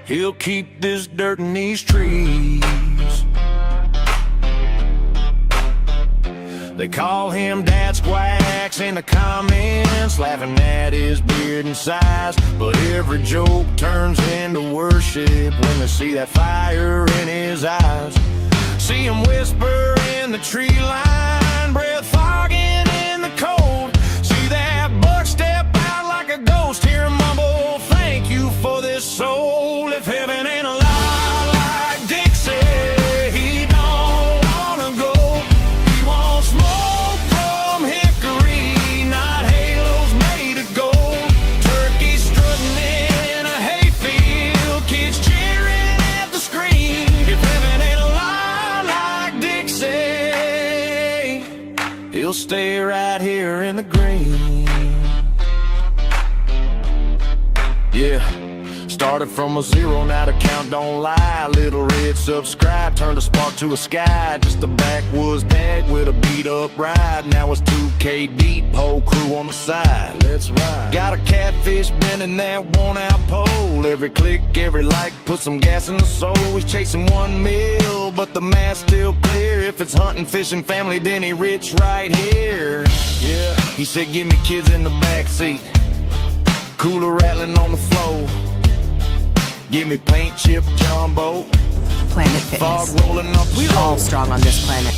He'll keep this dirt in these trees. They call him DADSQUATCH in the comments, laughing at his beard and size. But every joke turns into worship when they see that fire in his eyes. See him whisper in the tree line, breath fogging in the cold. See that buck step out like a ghost, hear him mumble, thank you for this soul. If heaven ain't a lie like Dixie, he don't wanna go. He wants smoke from hickory, not halos made of gold. Turkeys strutting in a hayfield, kids cheering at the screen. If heaven ain't a lie like Dixie, he'll stay right here in the green. Yeah. Started from a zero, now the count don't lie. Little red subscribe, turned a spark to a sky. Just a backwoods dad with a beat up ride. Now it's 2K deep, whole crew on the side. Let's ride. Got a catfish bending that worn out pole. Every click, every like, put some gas in the soul. He's chasing 1 mil, but the math's still clear. If it's hunting, fishing, family, then he rich right here. Yeah. He said, give me kids in the backseat, cooler rattling on the floor. Give me paint chip jumbo, Planet fog Fitness. rolling up the We're all strong on this planet.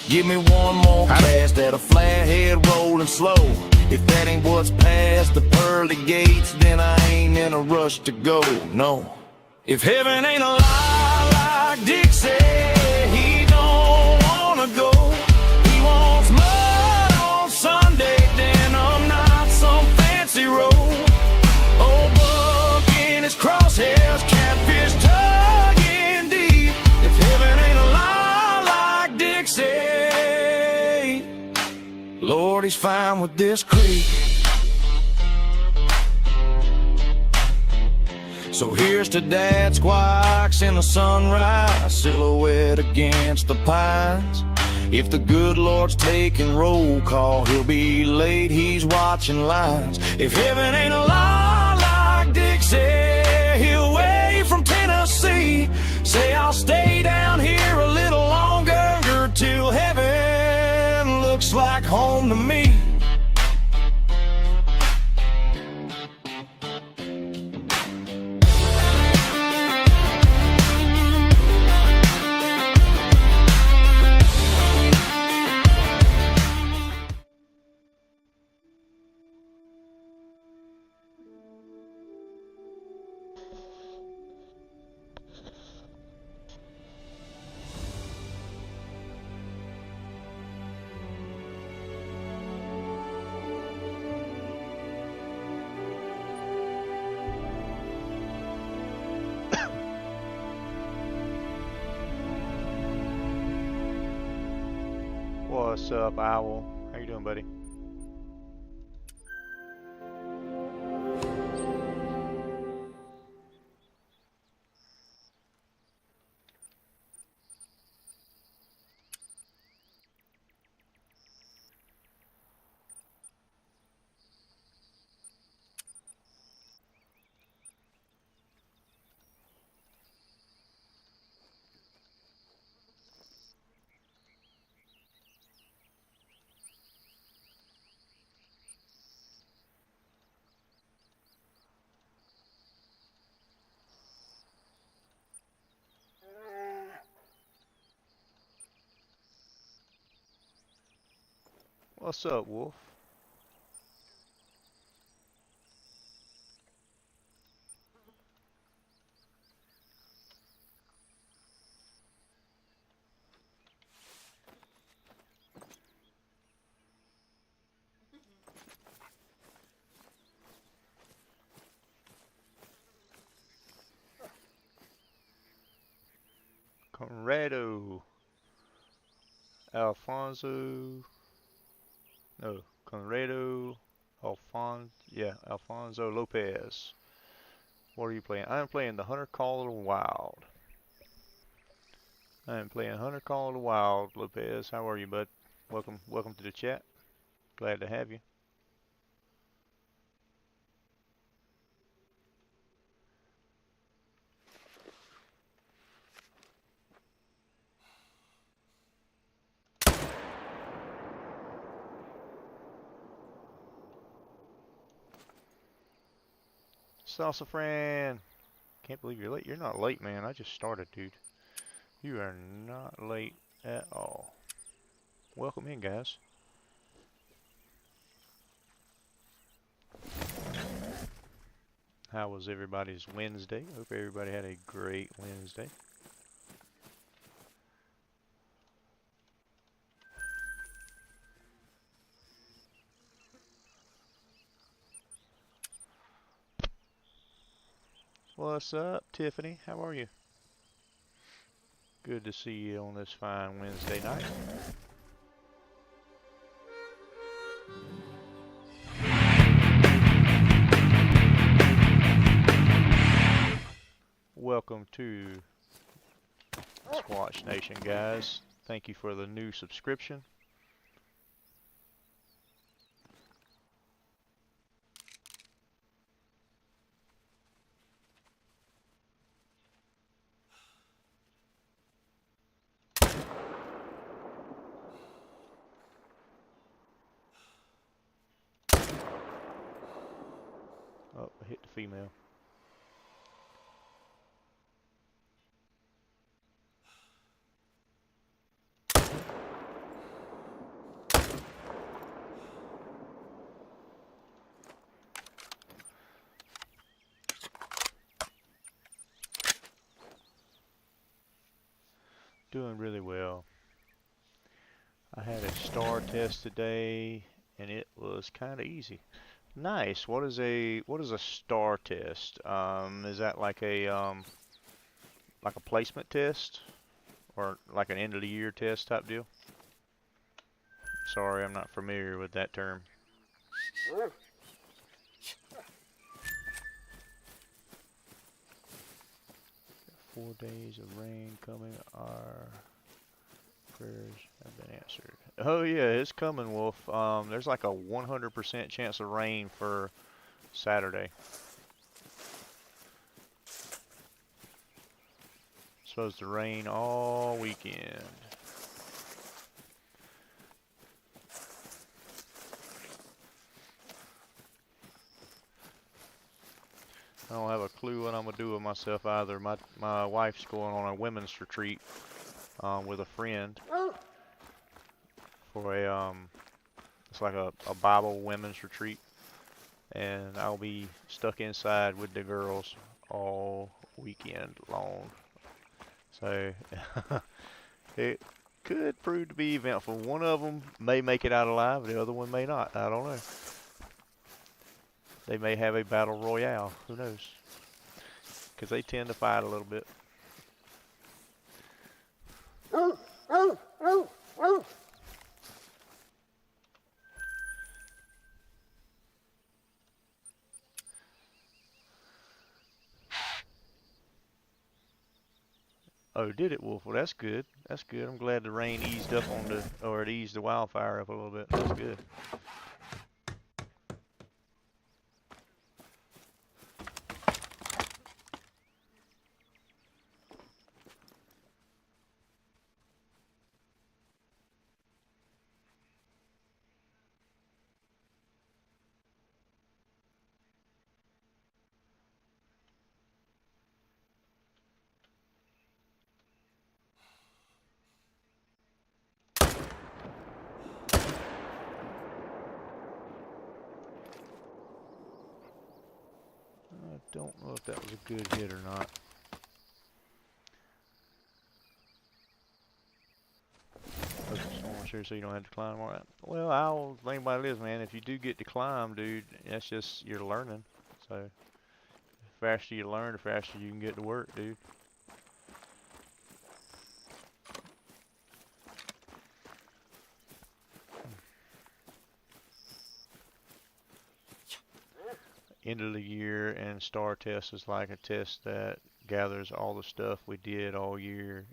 Give me one more cast at a flathead rolling slow. If that ain't what's past the pearly gates, then I ain't in a rush to go, no. If heaven ain't a lie like Dixie, he don't wanna go. He wants mud on Sunday, denim, not some fancy road. Old buck in his crosshairs, catfish tugging deep. If heaven ain't a lie like Dixie, Lord, he's fine with this creek. So here's to DADSQUATCH in the sunrise, silhouette against the pines. If the good Lord's taking roll call, he'll be late, he's watching lines. If heaven ain't a lie like Dixie, he'll wave from Tennessee. Say I'll stay down here a little longer till heaven looks like home to me. What's up, Owl? How you doing, buddy? What's up, Wolf? Conrado. Alfonso. No, Conrado. Alfonso Lopez. What are you playing? I'm playing the Hunter Call of the Wild. Lopez. How are you, bud? Welcome to the chat. Glad to have you. Salsa Fran. Can't believe you're late. You're not late, man. I just started, dude. You are not late at all. Welcome in, guys. How was everybody's Wednesday? Hope everybody had a great Wednesday. What's up, Tiffany? How are you? Good to see you on this fine Wednesday night. Welcome to Squatch Nation, guys. Thank you for the new subscription. Oh, I hit the female. Doing really well. I had a star test today, and it was kind of easy. Nice. What is a star test? Is that like a placement test or like an end of the year test type deal? Sorry, I'm not familiar with that term. 4 days of rain coming. Our prayers have been answered. Oh yeah, it's coming, Wolf. There's like a 100% chance of rain for Saturday. Supposed to rain all weekend. I don't have a clue what I'm gonna do with myself either. My wife's going on a women's retreat with a friend for it's like a Bible women's retreat, and I'll be stuck inside with the girls all weekend long. So it could prove to be eventful. One of them may make it out alive, the other one may not. I don't know. They may have a battle royale. Who knows? Because they tend to fight a little bit. Oh, did it, Wolf? Well, that's good. That's good. I'm glad the rain eased up on or it eased the wildfire up a little bit. That's good. I don't know if that was a good hit or not. Sure, so you don't have to climb. All right. Well, I'll think about it is, man. If you do get to climb, dude, that's just you're learning. So, the faster you learn, the faster you can get to work, dude. End of the year and star test is like a test that gathers all the stuff we did all year.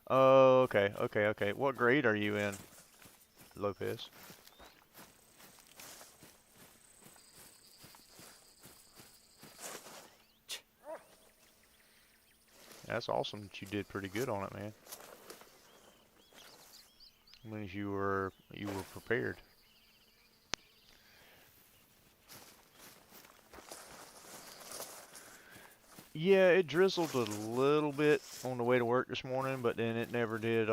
Oh, okay. What grade are you in, Lopez? That's awesome that you did pretty good on it, man. It means you were prepared. Yeah, it drizzled a little bit on the way to work this morning, but then it never did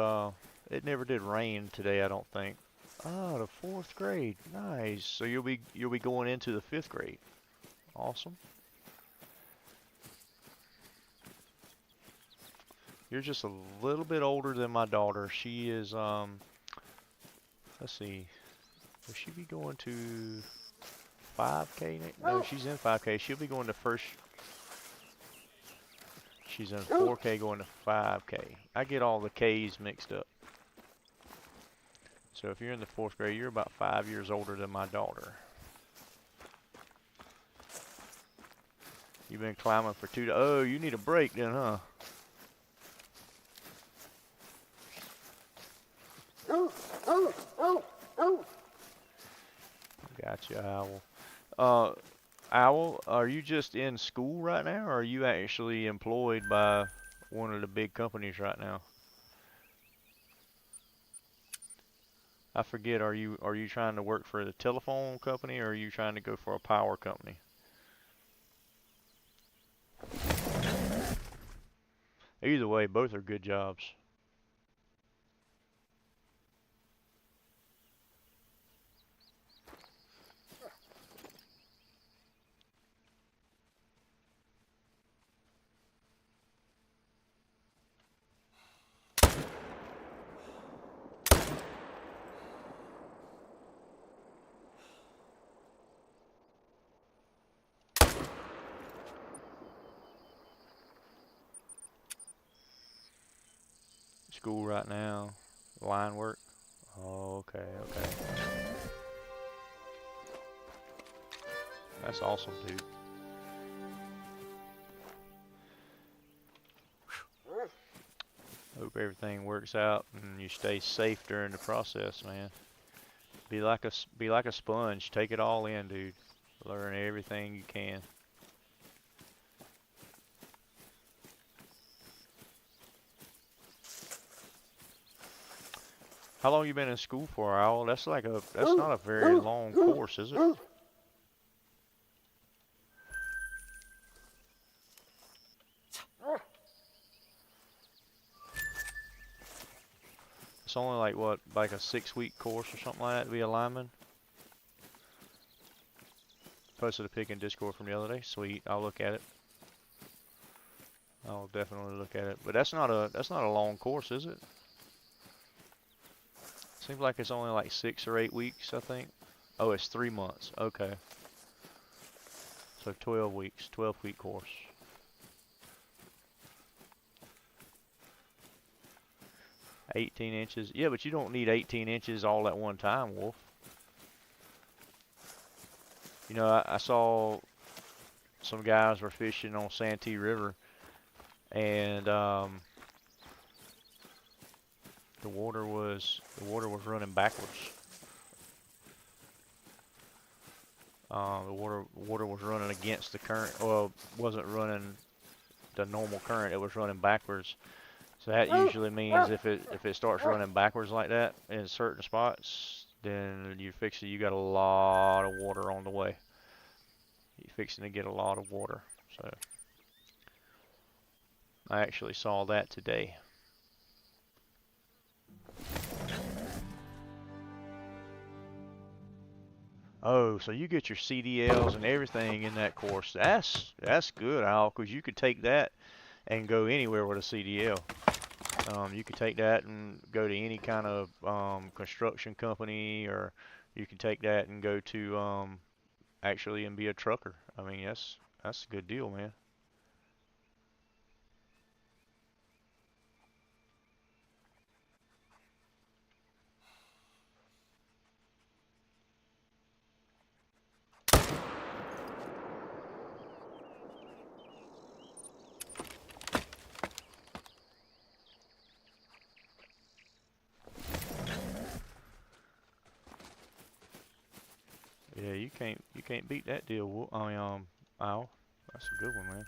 rain today, I don't think. Oh, the fourth grade. Nice. So you'll be going into the fifth grade. Awesome. You're just a little bit older than my daughter. She is let's see. Will she be going to 5K? No, she's in 5K. She'll be going to first. She's in 4K going to 5K. I get all the K's mixed up. So if you're in the fourth grade, you're about 5 years older than my daughter. You've been climbing for 2 days. Oh, you need a break then, huh? Gotcha, Owl. Owl, are you just in school right now, or are you actually employed by one of the big companies right now? I forget, are you trying to work for the telephone company, or are you trying to go for a power company? Either way, both are good jobs. School right now, line work. Oh, okay, okay. That's awesome, dude. Hope everything works out and you stay safe during the process, man. Be like a sponge. Take it all in, dude. Learn everything you can. How long you been in school for, Owl? That's not a very long course, is it? It's only like what, like a 6-week course or something like that to be a lineman? Posted a pic in Discord from the other day. Sweet, I'll look at it. I'll definitely look at it. But that's not a long course, is it? Seems like it's only like 6 or 8 weeks, I think. Oh, it's 3 months. Okay. So 12 weeks, 12-week course. 18 inches. Yeah, but you don't need 18 inches all at one time, Wolf. You know, I saw some guys were fishing on Santee River, and the water was running backwards. The water was running against the current. Well, it wasn't running the normal current. It was running backwards. So that usually means if it starts running backwards like that in certain spots, then you got a lot of water on the way. You're fixing to get a lot of water. So I actually saw that today. Oh, so you get your CDLs and everything in that course. That's good, Al, because you could take that and go anywhere with a CDL. You could take that and go to any kind of construction company, or you can take that and go to actually and be a trucker. I mean, that's a good deal, man. Yeah, you can't beat that deal. I mean, Al, that's a good one, man.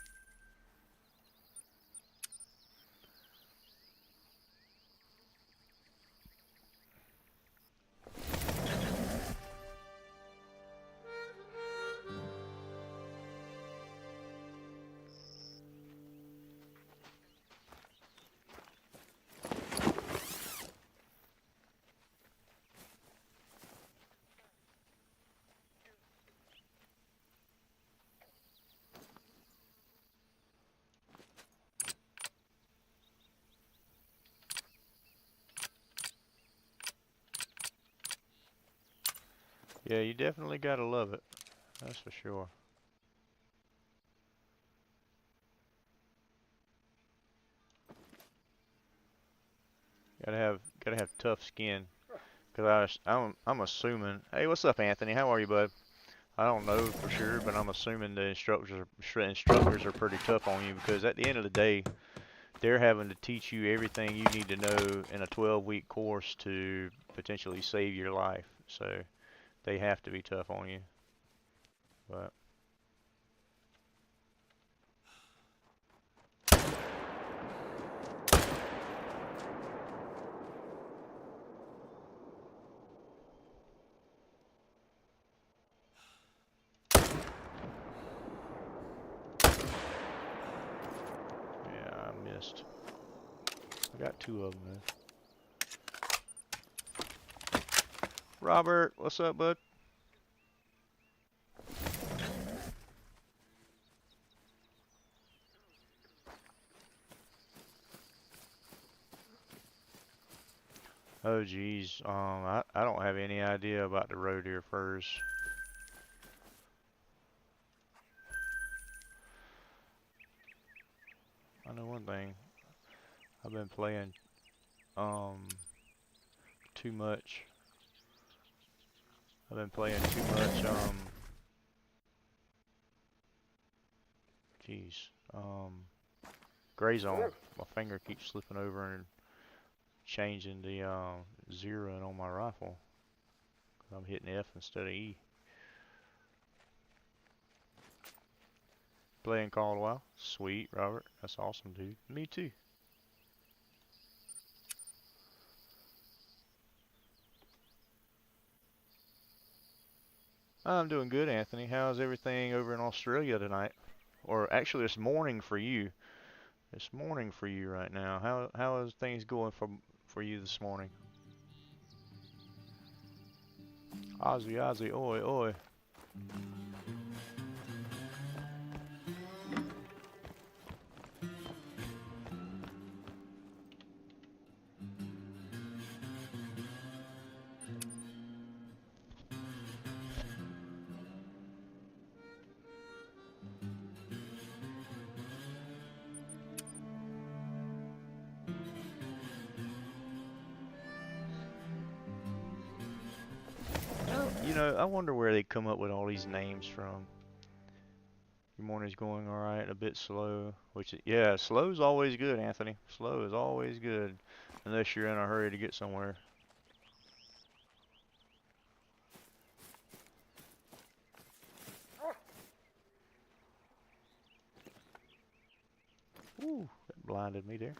Yeah, you definitely gotta love it. That's for sure. Gotta have tough skin. Cause I'm assuming. Hey, what's up, Anthony? How are you, bud? I don't know for sure, but I'm assuming the instructors are pretty tough on you because at the end of the day, they're having to teach you everything you need to know in a 12-week course to potentially save your life. So they have to be tough on you. But yeah, I missed. I got two of them though. Robert, what's up, bud? Oh geez, I don't have any idea about the roe deer furs. I know one thing. I've been playing um too much. I've been playing too much geez, gray zone. My finger keeps slipping over and changing the zeroing on my rifle. I'm hitting F instead of E. Playing Call of Wild. Sweet, Robert. That's awesome, dude. Me too. I'm doing good, Anthony. How's everything over in Australia tonight? Or actually, it's morning for you. It's morning for you right now. How is things going for you this morning? Ozzy, Ozzy, oi, oi. You know, I wonder where they come up with all these names from. Your morning's going all right, a bit slow. Yeah, slow's always good, Anthony. Slow is always good, unless you're in a hurry to get somewhere. Ooh, that blinded me there.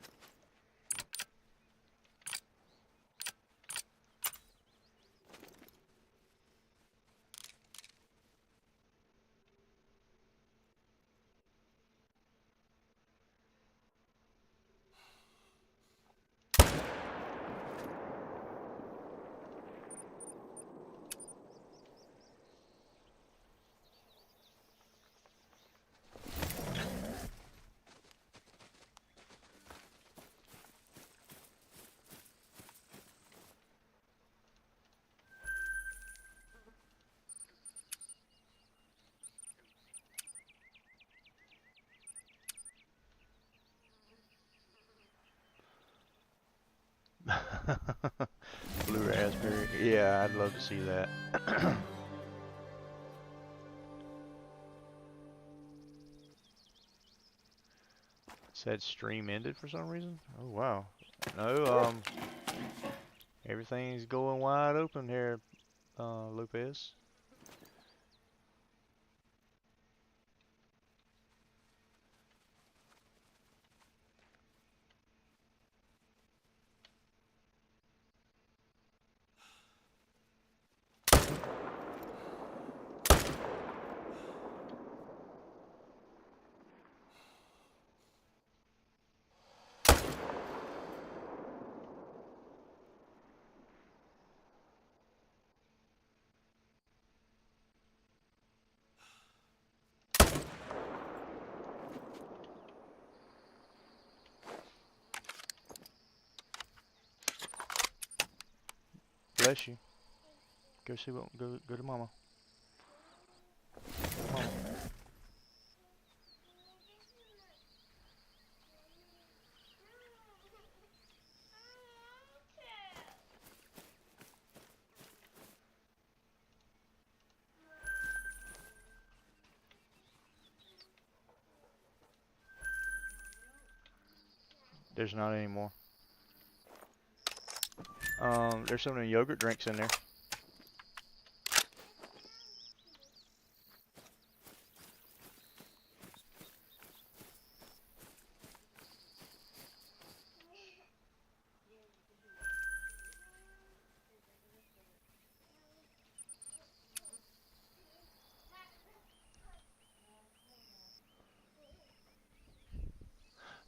Blue raspberry. Yeah, I'd love to see that. Said stream ended for some reason. Oh wow. No, everything's going wide open here, Lopez. Bless you. Go see what. Go to mama. Go to mama. There's not any more. There's some of the yogurt drinks in there.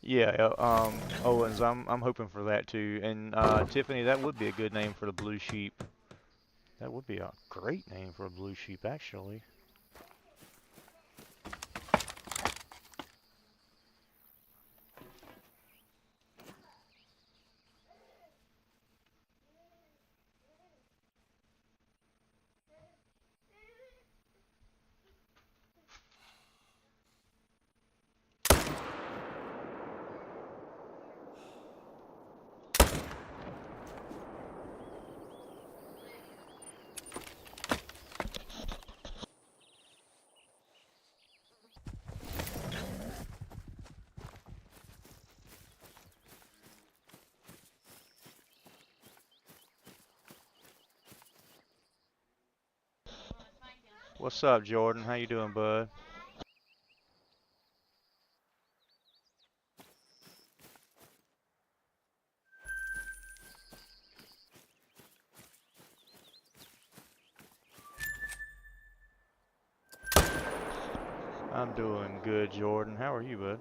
Yeah, Owens, I'm hoping for that too. And Tiffany, that would be a good name for the blue sheep. That would be a great name for a blue sheep, actually. What's up, Jordan? How you doing, bud? I'm doing good, Jordan. How are you, bud?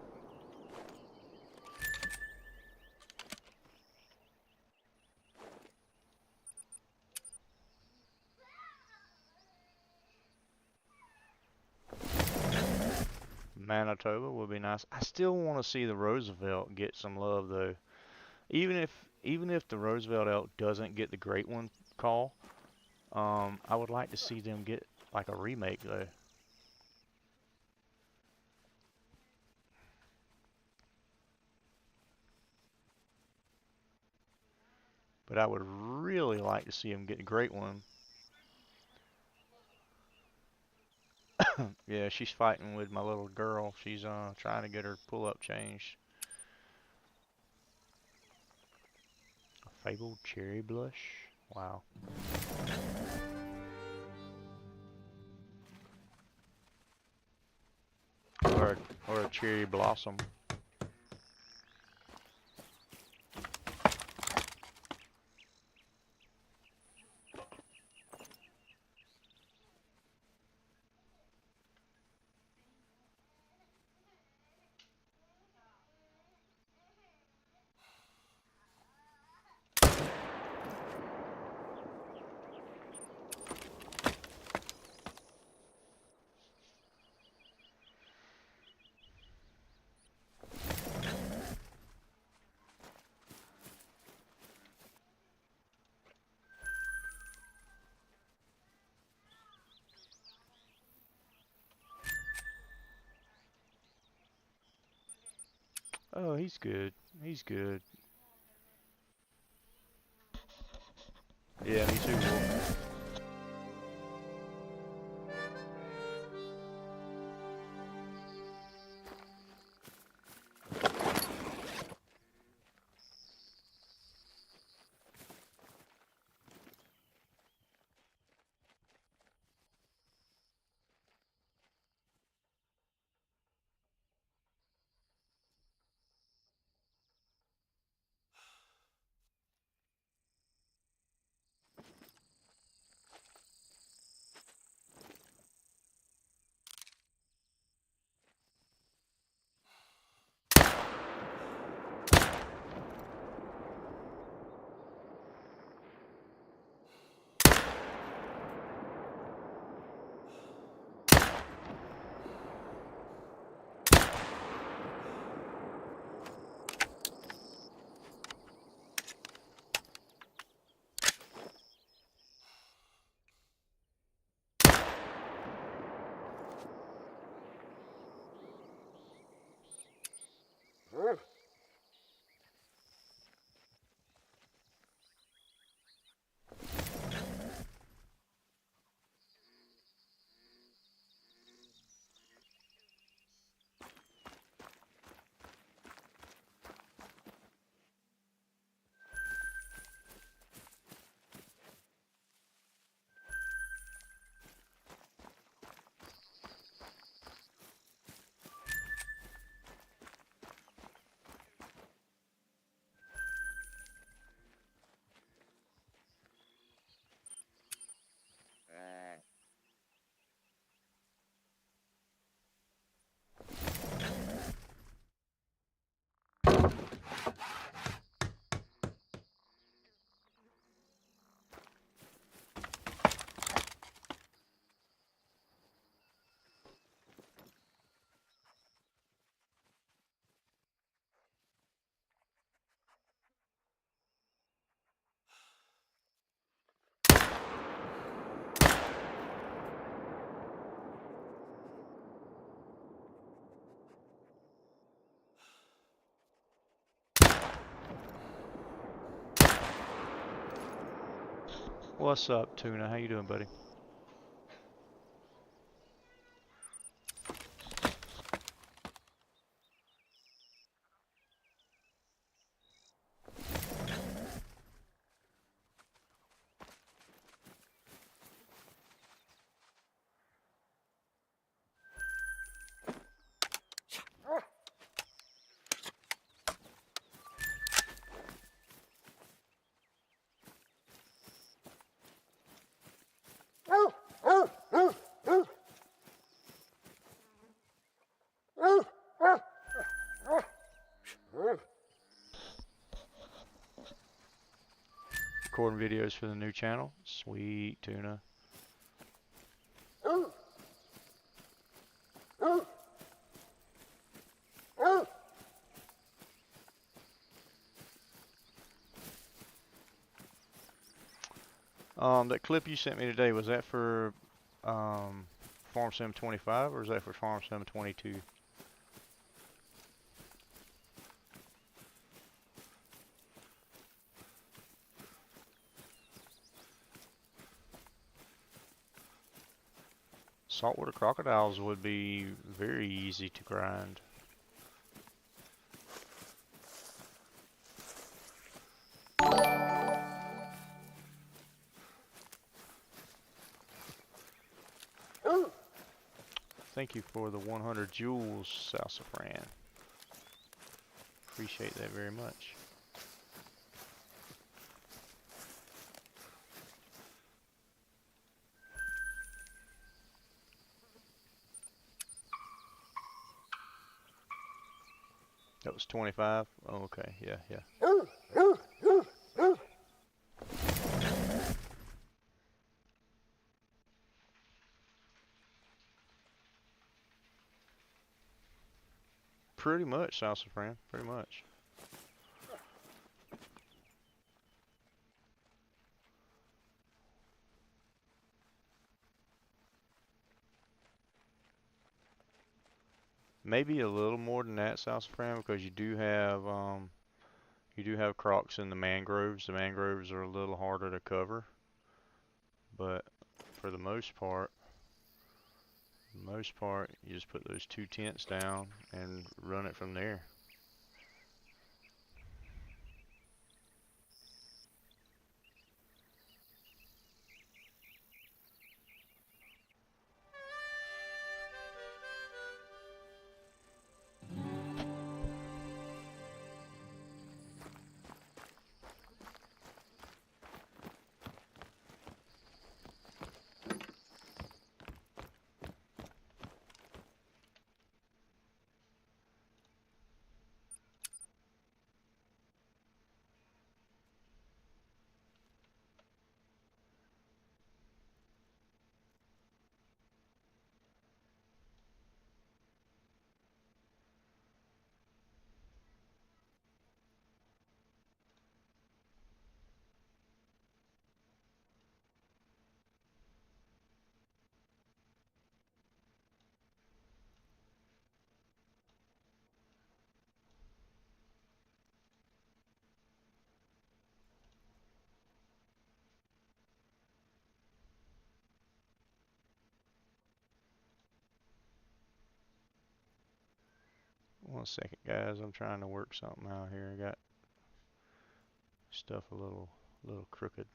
Manitoba would be nice. I still want to see the Roosevelt get some love though. Even if the Roosevelt elk doesn't get the great one call, I would like to see them get like a remake though. But I would really like to see them get a great one. Yeah, she's fighting with my little girl. She's trying to get her pull-up changed. A fabled cherry blush. Wow. Or a cherry blossom. Oh, he's good. He's good. Yeah, me too, Wolf. What's up, Tuna? How you doing, buddy? Recording videos for the new channel. Sweet, Tuna. That clip you sent me today, was that for Farm Sim 25 or is that for Farm Sim 22? Saltwater crocodiles would be very easy to grind. Thank you for the 100 joules, Salsafran. Appreciate that very much. That was 25? Oh, okay, yeah, yeah. Pretty much, Salsafran, pretty much. Maybe a little more than that, Salsafran, because you do have crocs in the mangroves. The mangroves are a little harder to cover, but for the most part, you just put those 2 tents down and run it from there. One second, guys. I'm trying to work something out here. I got stuff a little crooked.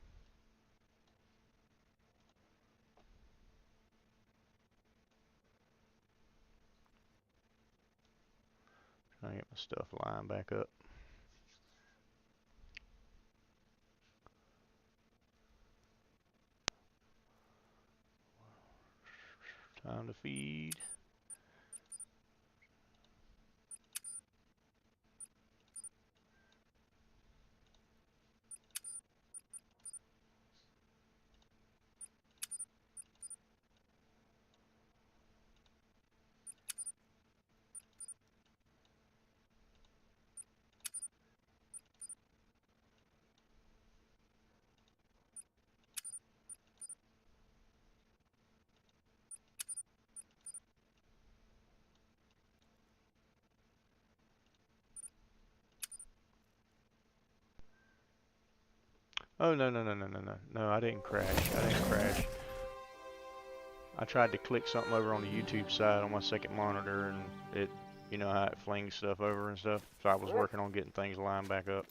Trying to get my stuff lined back up. Time to feed. Oh, no, no, no, no, no, no. No, I didn't crash. I didn't crash. I tried to click something over on the YouTube side on my second monitor, and it, you know how it flings stuff over and stuff. So I was working on getting things lined back up.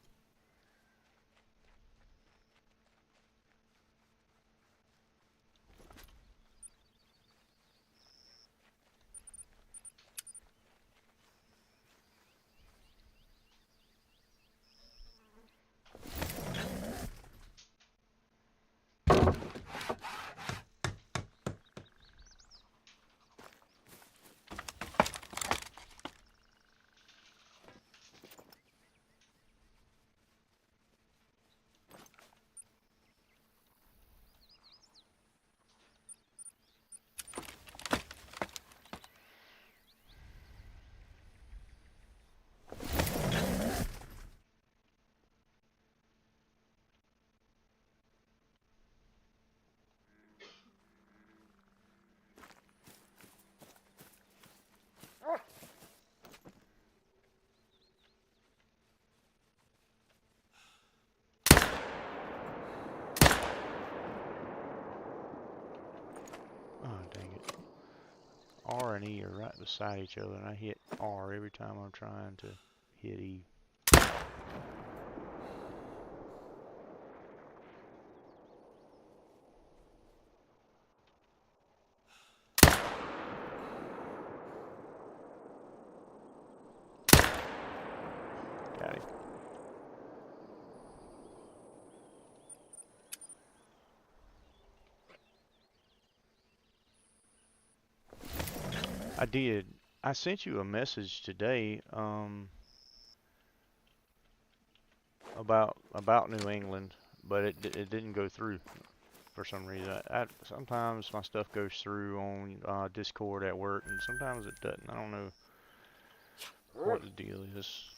Oh, dang it. R and E are right beside each other, and I hit R every time I'm trying to hit E. Got it. I did. I sent you a message today, about New England, but it didn't go through for some reason. Sometimes my stuff goes through on Discord at work, and sometimes it doesn't. I don't know what the deal is.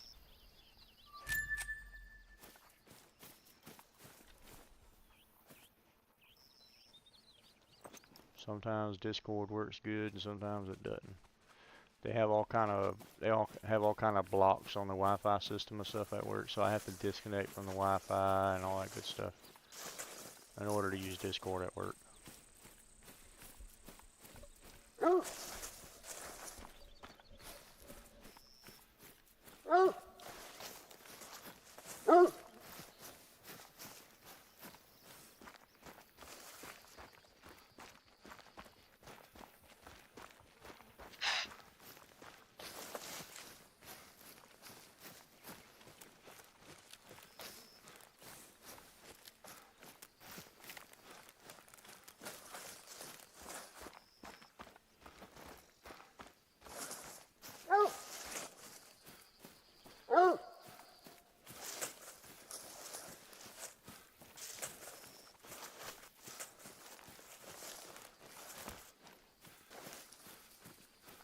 Sometimes Discord works good, and sometimes it doesn't. They all have all kind of blocks on the Wi-Fi system and stuff at work, so I have to disconnect from the Wi-Fi and all that good stuff in order to use Discord at work.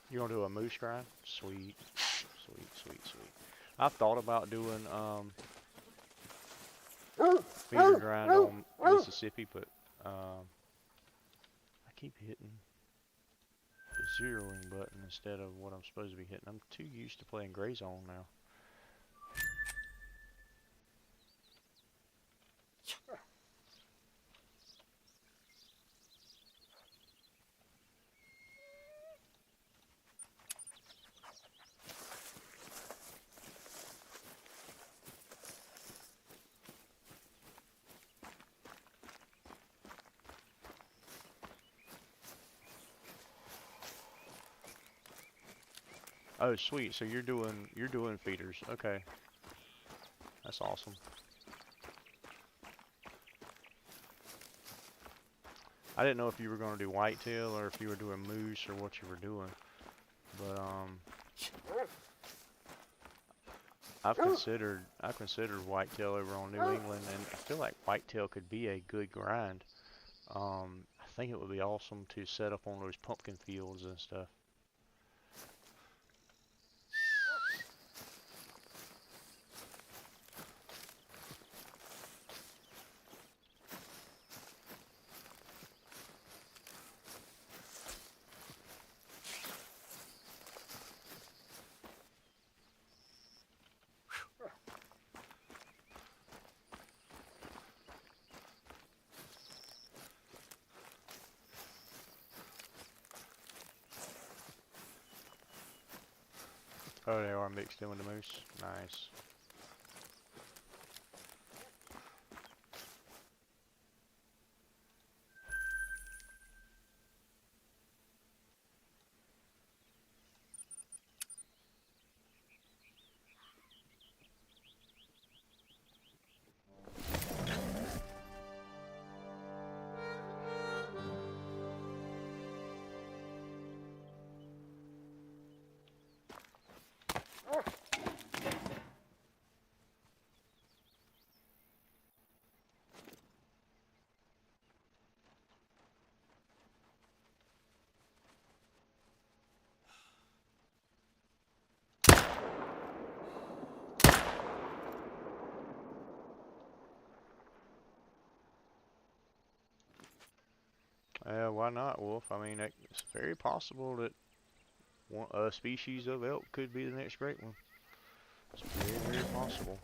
You want to do a moose grind? Sweet, sweet, sweet, sweet. I've thought about doing feeder grind on Mississippi, but I keep hitting the zeroing button instead of what I'm supposed to be hitting. I'm too used to playing gray zone now. Oh, sweet. So you're doing feeders. Okay. That's awesome. I didn't know if you were going to do whitetail or if you were doing moose or what you were doing. But I've considered whitetail over on New England, and I feel like whitetail could be a good grind. I think it would be awesome to set up on those pumpkin fields and stuff. Oh, they are mixed in with the moose. Nice. Why not, Wolf? I mean, it's very possible that a species of elk could be the next great one. It's very, very possible.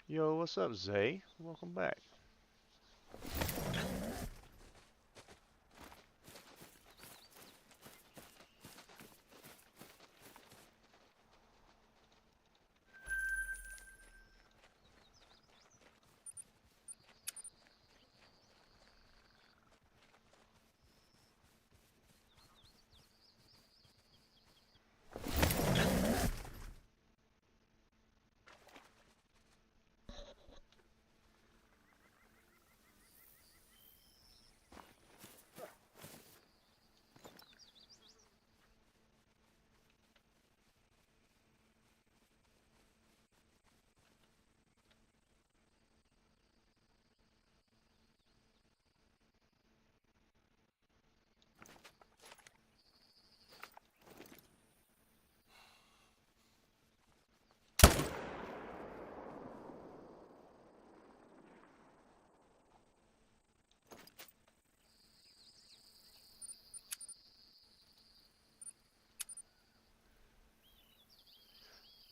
Yo, what's up, Zay? Welcome back.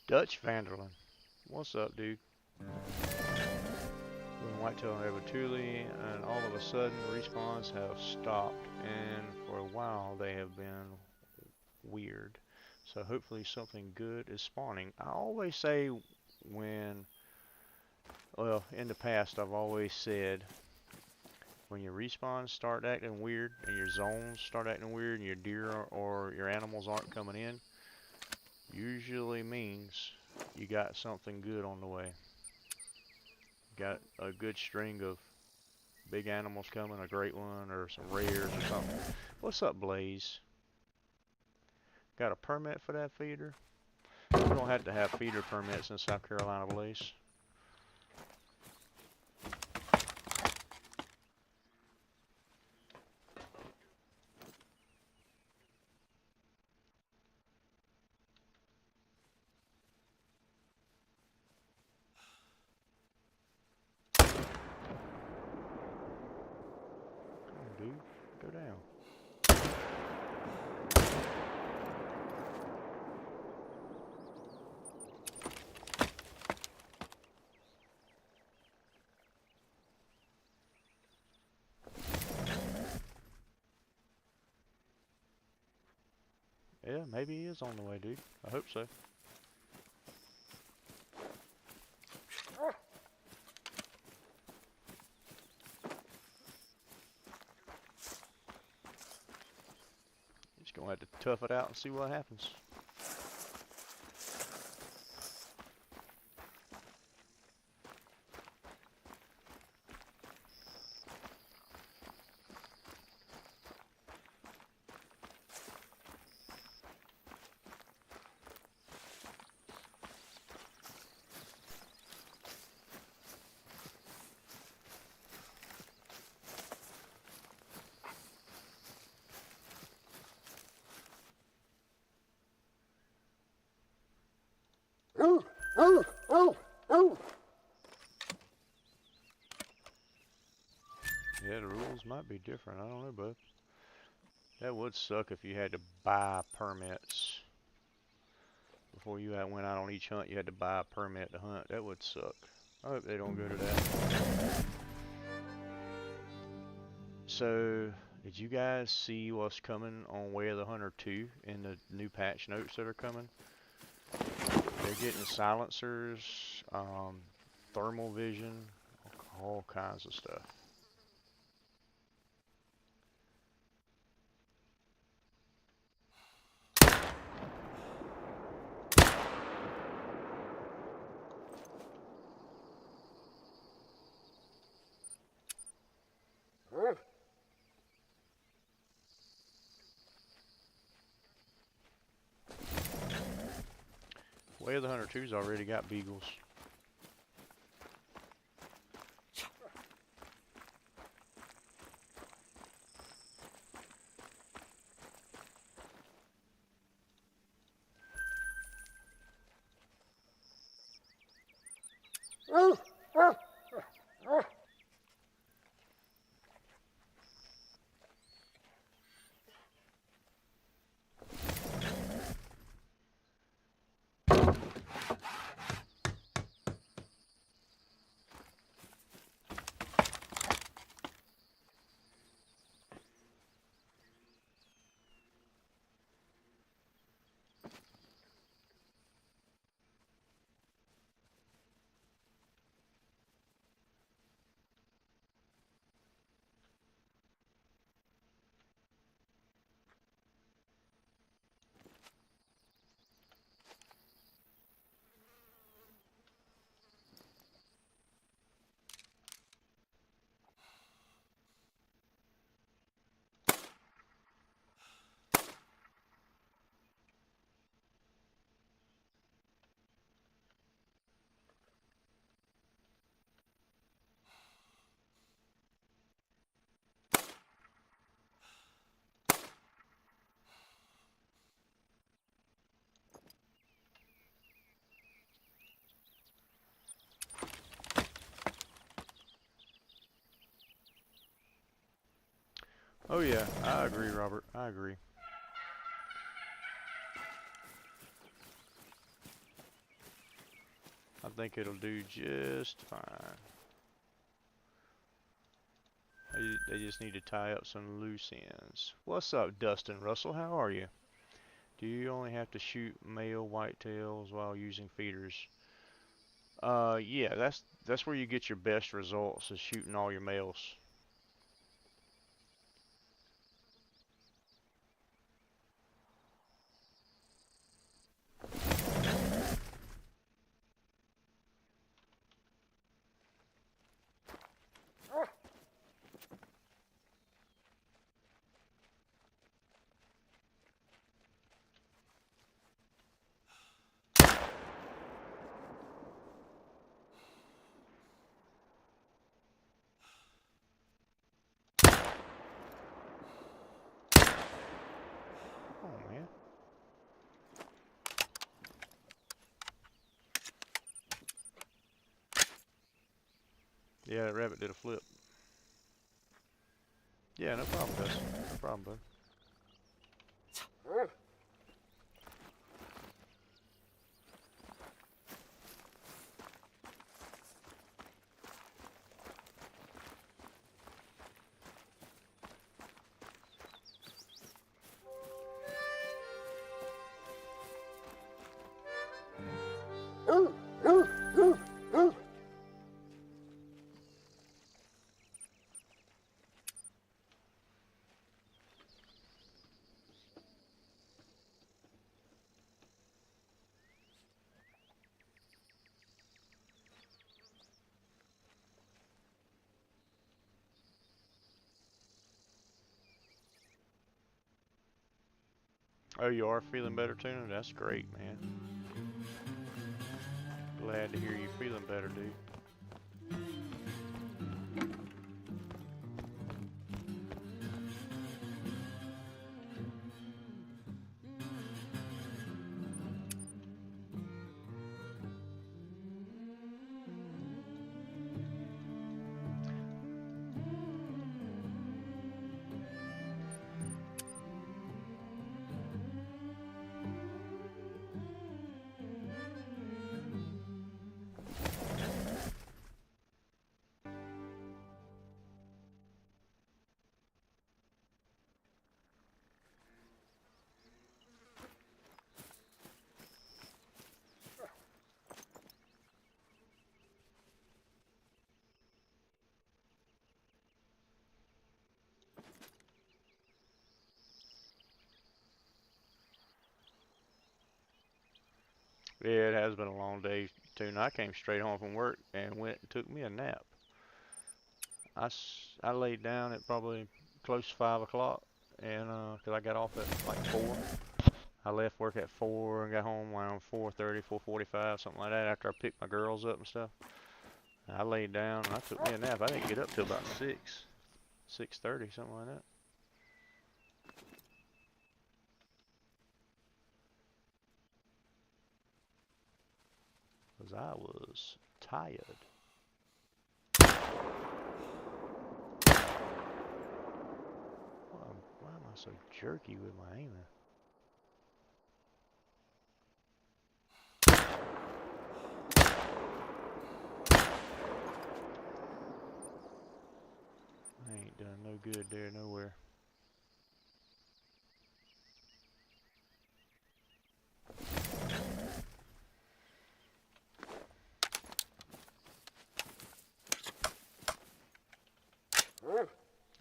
Dutch Vanderlyn. What's up, dude? When Whitetail have a Thule, and all of a sudden respawns have stopped, and for a while they have been weird. So hopefully something good is spawning. I always say well, in the past I've always said when your respawns start acting weird and your zones start acting weird and your deer or your animals aren't coming in, usually means you got something good on the way. Got a good string of big animals coming, a great one, or some rares or something. What's up, Blaze? Got a permit for that feeder? We don't have to have feeder permits in South Carolina, Blaze. Come on, dude. Go down. Yeah, maybe he is on the way, dude. I hope so. Just gonna have to tough it out and see what happens. rules might be different. I don't know, bud. That would suck if you had to buy permits. Before you went out on each hunt, you had to buy a permit to hunt. That would suck. I hope they don't go to that. So, did you guys see what's coming on Way of the Hunter 2 in the new patch notes that are coming? They're getting silencers, thermal vision, all kinds of stuff. Way of the Hunter 2's already got beagles. Oh yeah, I agree, Robert. I agree. I think it'll do just fine. They just need to tie up some loose ends. What's up, Dustin Russell? How are you? Do you only have to shoot male whitetails while using feeders? Yeah, that's where you get your best results, is shooting all your males. Oh man. Yeah, that rabbit did a flip. Yeah, no problem, Dustin. No problem, bud. Oh, you are feeling better, Tuna? That's great, man. Glad to hear you feeling better, dude. Yeah, it has been a long day too. And I came straight home from work and went and took me a nap. I laid down at probably close to 5 o'clock, and 'cause I got off at like 4. I left work at 4 and got home around 4:30, 4:45, something like that. After I picked my girls up and stuff, I laid down and I took me a nap. I didn't get up till about 6:30, something like that. 'Cause I was tired. Why am I so jerky with my aiming? I ain't done no good there nowhere.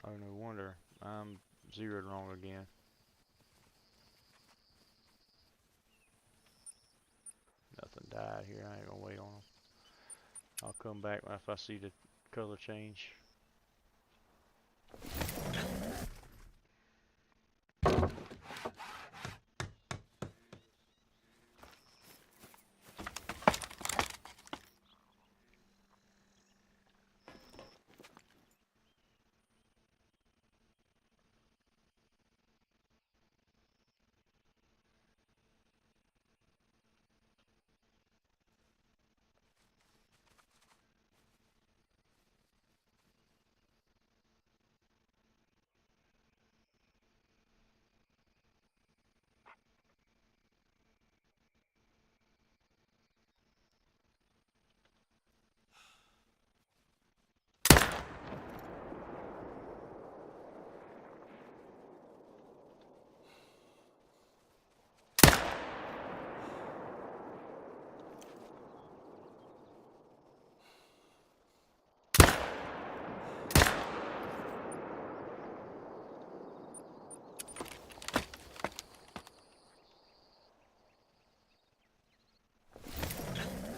Oh, no wonder. I'm zeroed wrong again. Nothing died here. I ain't gonna wait on them. I'll come back if I see the color change.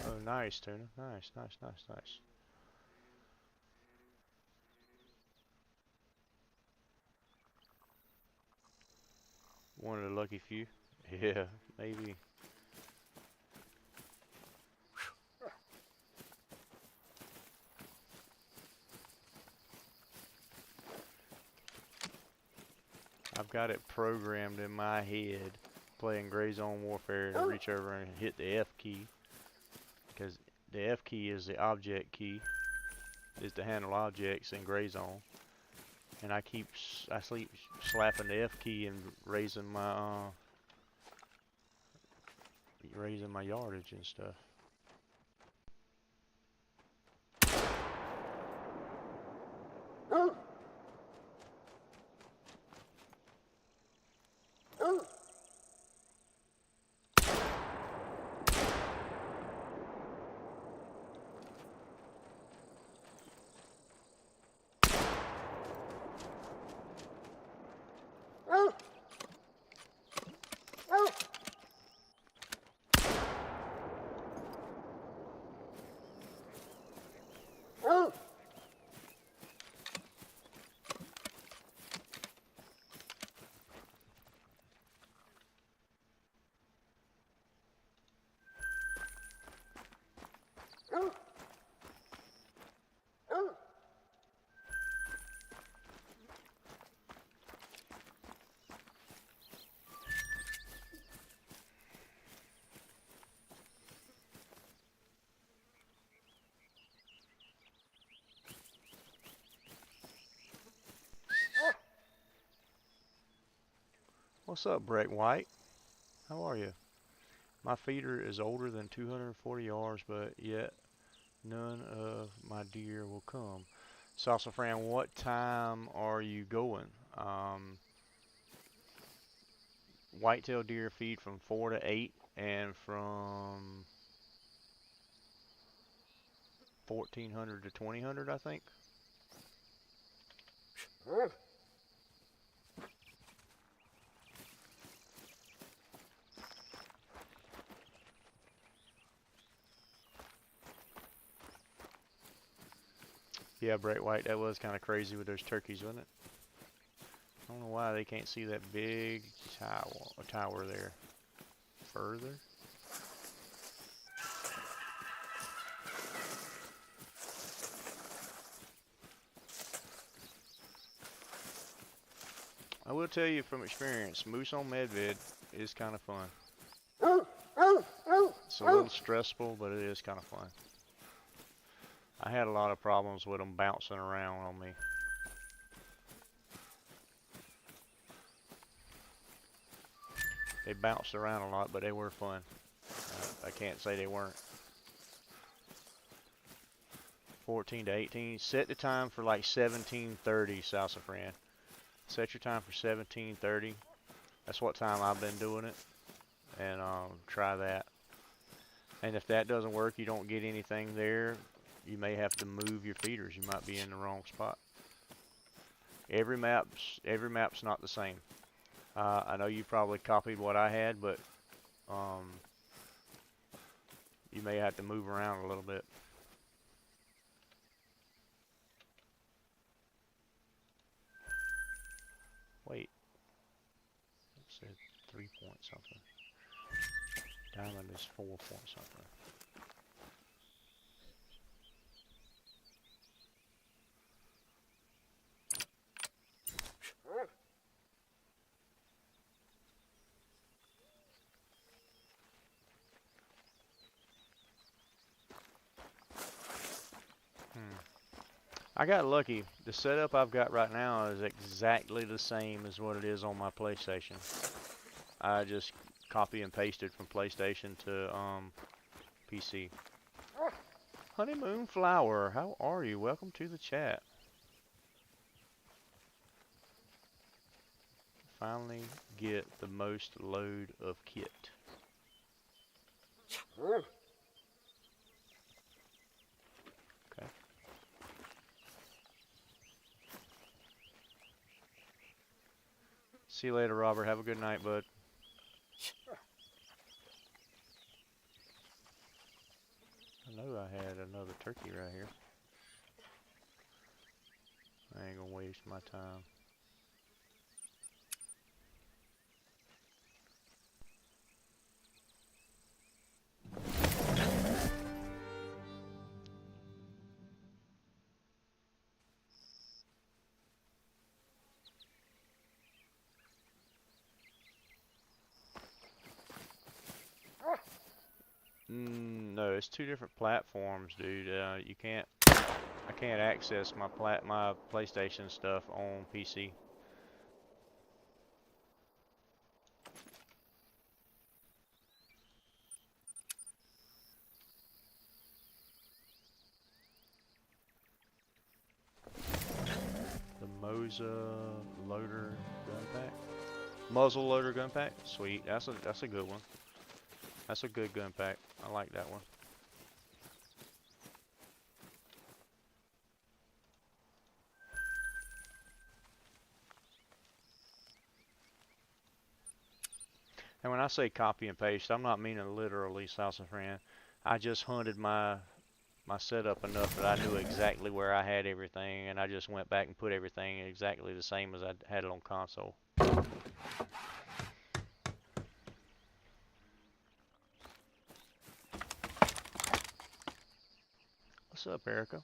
Oh, nice, Tuna. Nice, nice, nice, nice. One of the lucky few. Yeah, maybe. I've got it programmed in my head, playing Gray Zone Warfare, to reach over and hit the F key, because the F key is the object key, is to handle objects in Gray Zone, and I sleep slapping the F key and raising my yardage and stuff. What's up, Breck White? How are you? My feeder is older than 240 yards, but yet none of my deer will come. Salsa Fran, what time are you going? Whitetail deer feed from 4 to 8 and from 1400 to 2000, I think. Yeah, Bright White, that was kind of crazy with those turkeys, wasn't it? I don't know why they can't see that big tower there. Further? I will tell you from experience, moose on medved is kind of fun. It's a little stressful, but it is kind of fun. I had a lot of problems with them bouncing around on me. They bounced around a lot, but they were fun. I can't say they weren't. 14 to 18. Set the time for like 17:30, Salsafran. Set your time for 17:30. That's what time I've been doing it. And try that. And if that doesn't work, you don't get anything there, you may have to move your feeders. You might be in the wrong spot. Every map's not the same. I know you probably copied what I had, but you may have to move around a little bit. Wait. It said 3 point something. Diamond is 4 point something. I got lucky. The setup I've got right now is exactly the same as what it is on my PlayStation. I just copy and pasted from PlayStation to PC. Honeymoon Flower, how are you? Welcome to the chat. Finally get the most load of kit. Okay. See you later, Robert. Have a good night, bud. I know I had another turkey right here. I ain't gonna waste my time. No, it's two different platforms, dude. You can't. I can't access my PlayStation stuff on PC. The Moza loader gun pack. Muzzle loader gun pack. Sweet. That's a good one. That's a good gun pack. I like that one. And when I say copy and paste, I'm not meaning literally, Salsafran. I just hunted my setup enough that I knew exactly where I had everything, and I just went back and put everything exactly the same as I had it on console. What's up, Erica?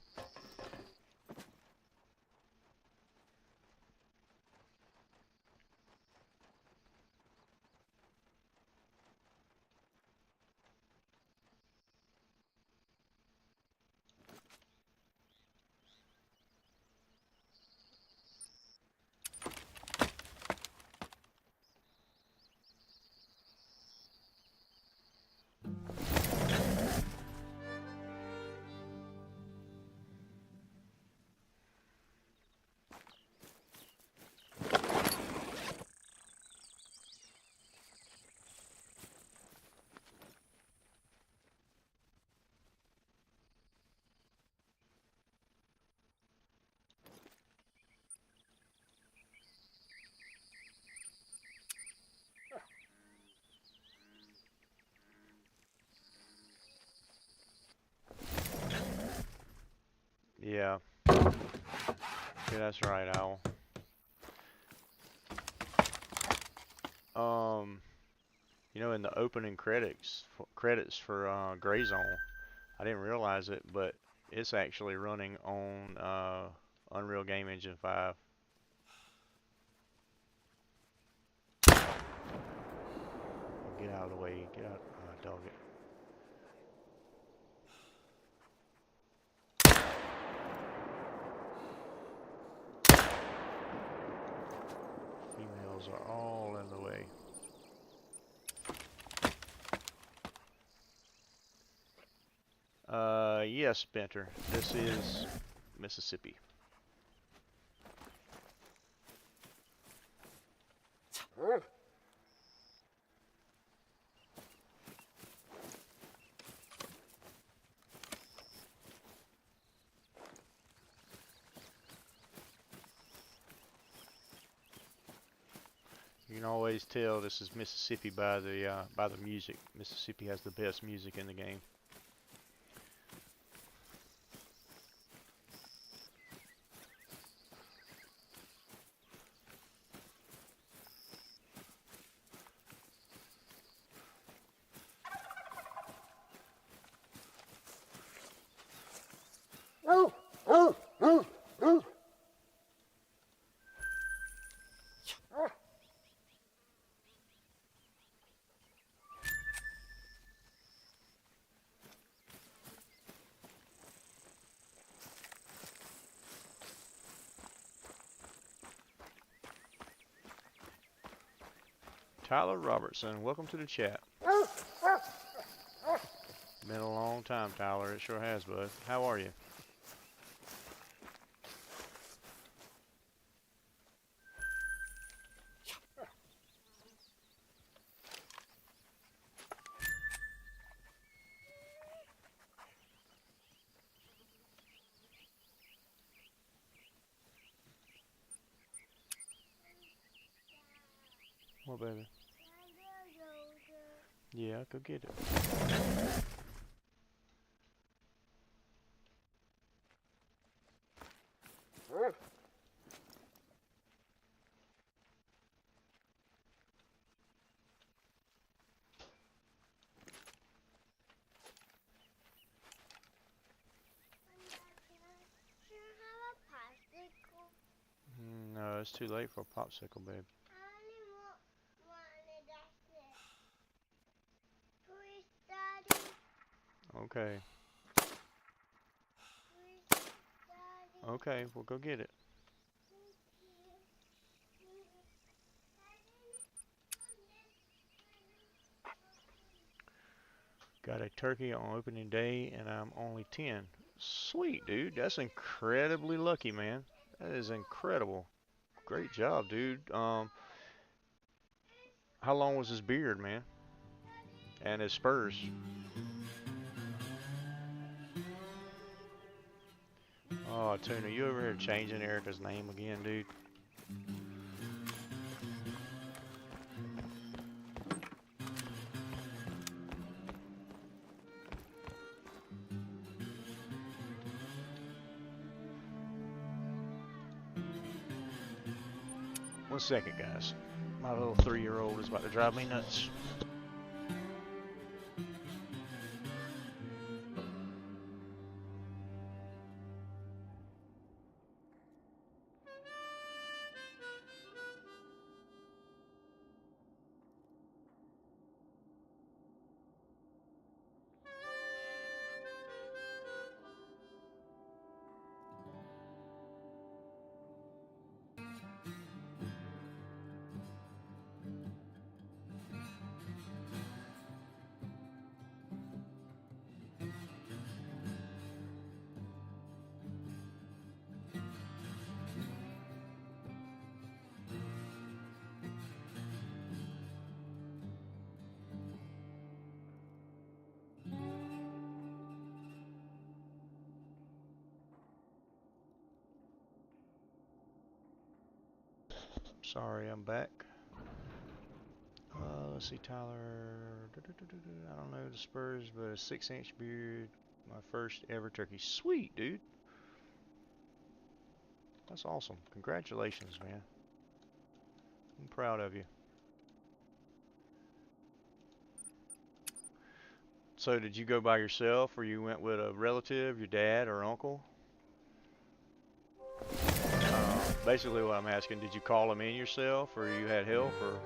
Yeah. Yeah, that's right, Owl. You know, in the opening credits for Gray Zone, I didn't realize it, but it's actually running on Unreal Game Engine 5. Get out of the way. Get out. Dog it. Females are all in the way. Yes, Spinter. This is Mississippi. You can always tell this is Mississippi by the music. Mississippi has the best music in the game. Tyler Robertson, welcome to the chat. Been a long time, Tyler. It sure has, bud. How are you? What, baby? Yeah, go get it. No, it's too late for a popsicle, babe. Okay. Okay, we'll go get it. Got a turkey on opening day, and I'm only 10. Sweet, dude. That's incredibly lucky, man. That is incredible. Great job, dude. How long was his beard, man? And his spurs? Oh, Tuna, you over here changing Erica's name again, dude? One second, guys. My little 3-year-old is about to drive me nuts. Sorry, I'm back. Let's see, Tyler. I don't know the spurs, but a 6-inch beard. My first ever turkey. Sweet, dude. That's awesome. Congratulations, man. I'm proud of you. So did you go by yourself, or you went with a relative, your dad or uncle? Basically what I'm asking, did you call them in yourself, or you had help, or?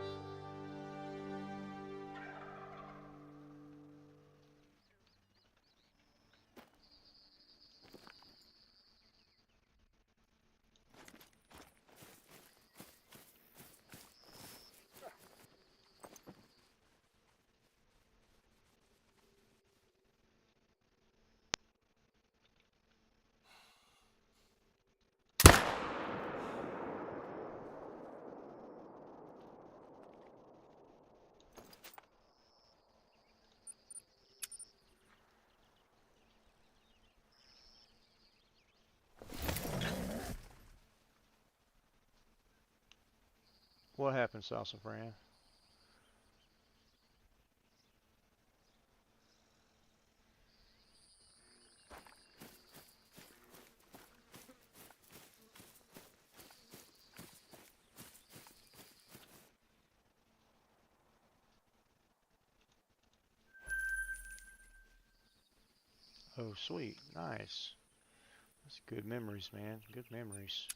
What happened, Salsa Fran? Oh, sweet. Nice. That's good memories, man. Good memories.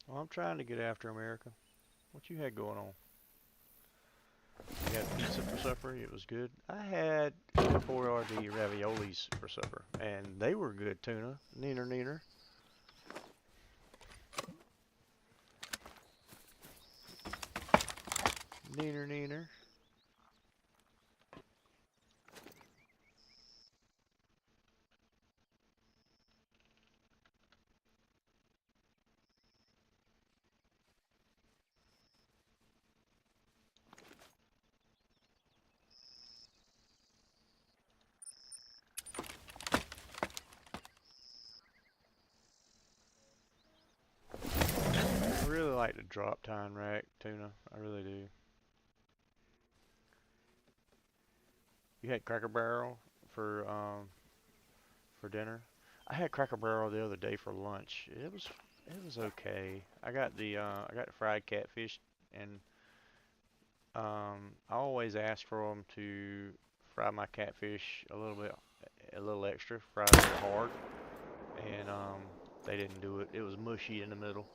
Well, I'm trying to get after America. What you had going on? You had pizza for supper. It was good. I had 4RD raviolis for supper, and they were good tuna. Neener, neener. Neener, neener. I really like the drop tine rack tuna. I really do. You had Cracker Barrel for dinner. I had Cracker Barrel the other day for lunch. It was okay. I got the fried catfish, and I always ask for them to fry my catfish a little extra, fry it a little hard, and they didn't do it. It was mushy in the middle.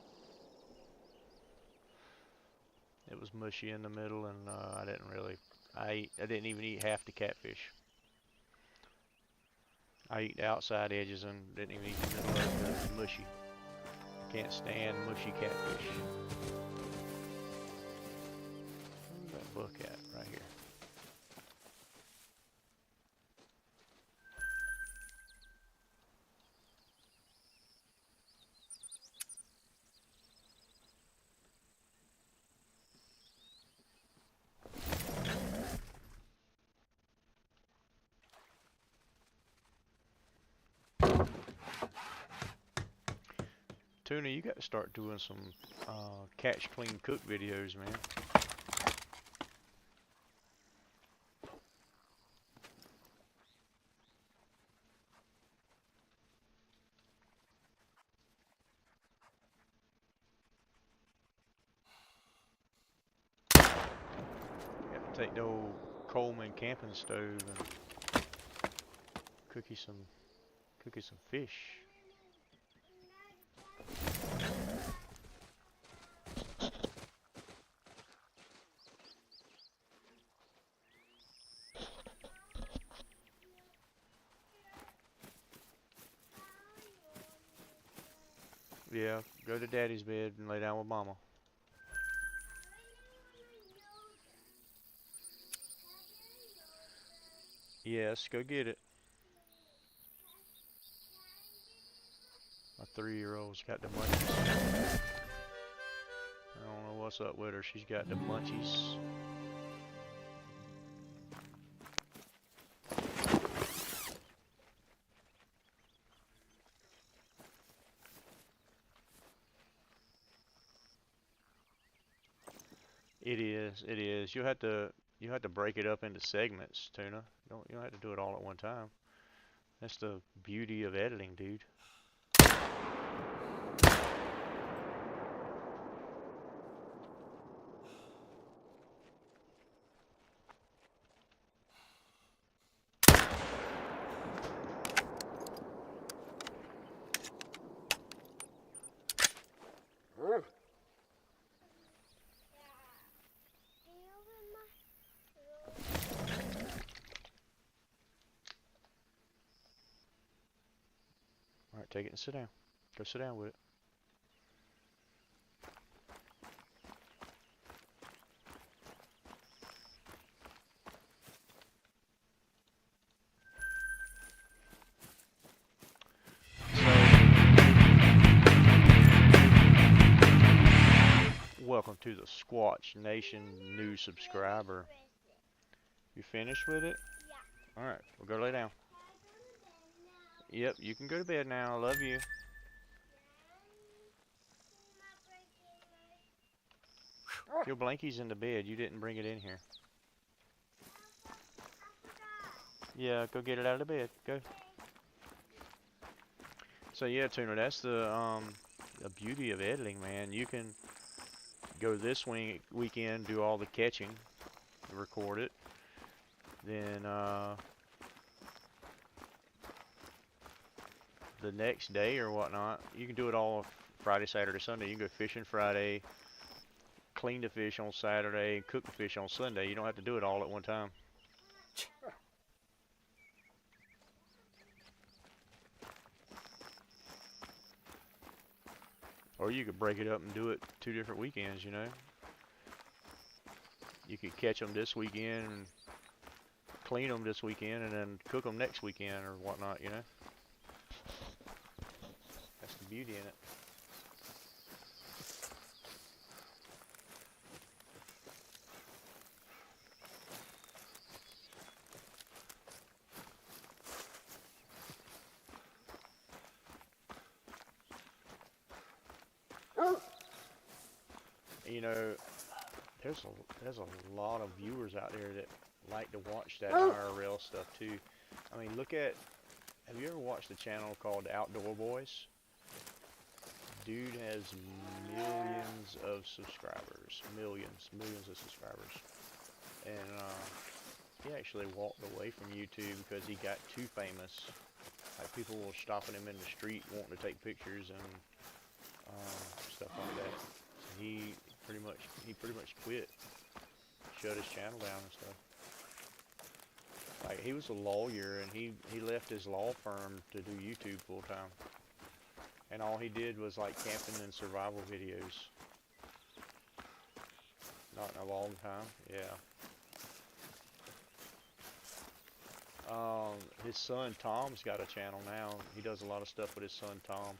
It was mushy in the middle, and I didn't really. I didn't even eat half the catfish. I eat the outside edges and didn't even eat the middle of it because it was mushy. Can't stand mushy catfish. Where's that book at? Right here. Tuna, you got to start doing some catch, clean, cook videos, man. take the old Coleman camping stove and cook you some fish. Yeah, go to Daddy's bed and lay down with Mama. Yes, go get it. My 3-year-old's got the munchies. I don't know what's up with her. She's got the munchies. It is. It is. You have to break it up into segments, Tuna. You don't have to do it all at one time. That's the beauty of editing, dude. All right, take it and sit down. Go sit down with it. Welcome to the Squatch Nation new subscriber. You finished with it? Yeah. Alright, we'll go lay down. Yep, you can go to bed now. I love you. Your blankie's in the bed. You didn't bring it in here. Yeah, go get it out of the bed. Go. So yeah, Tuna, that's the beauty of editing, man. You can go this weekend, do all the catching, record it, then the next day or whatnot, you can do it all Friday, Saturday, Sunday. You can go fishing Friday, clean the fish on Saturday, and cook the fish on Sunday. You don't have to do it all at one time. Or you could break it up and do it 2 different weekends, you know. You could catch them this weekend and clean them this weekend and then cook them next weekend or whatnot, you know. That's the beauty in it. You know, there's a lot of viewers out there that like to watch that IRL stuff too. I mean, have you ever watched the channel called Outdoor Boys? Dude has millions of subscribers, millions of subscribers, and he actually walked away from YouTube because he got too famous. Like people were stopping him in the street wanting to take pictures and stuff like that. So he pretty much quit, shut his channel down and stuff. Like he was a lawyer and he left his law firm to do YouTube full time. And all he did was like camping and survival videos. Not in a long time, yeah. His son Tom's got a channel now. He does a lot of stuff with his son Tom.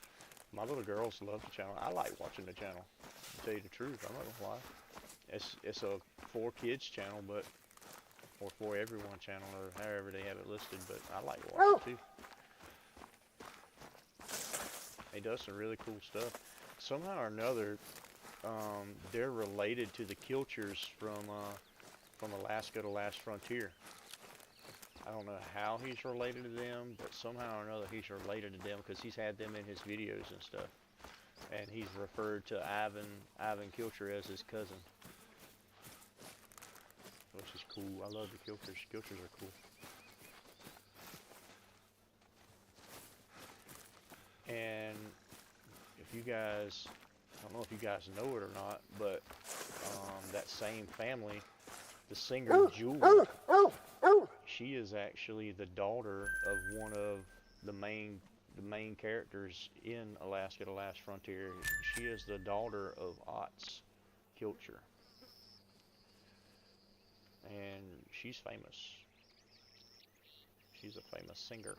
My little girls love the channel. I like watching the channel. To tell you the truth, I'm not gonna lie. It's a for kids channel, but or for everyone channel, or however they have it listed. But I like watching it too. He does some really cool stuff. Somehow or another, they're related to the Kilchers from Alaska to Last Frontier. I don't know how he's related to them, but somehow or another he's related to them because he's had them in his videos and stuff. And he's referred to Ivan Kilcher as his cousin. which is cool. I love the kilters. Kilters are cool. And if you guys, I don't know if you guys know it or not, but that same family, the singer Jewel, she is actually the daughter of one of the main characters in Alaska: The Last Frontier. She is the daughter of Ott's Kilcher, and she's famous. She's a famous singer.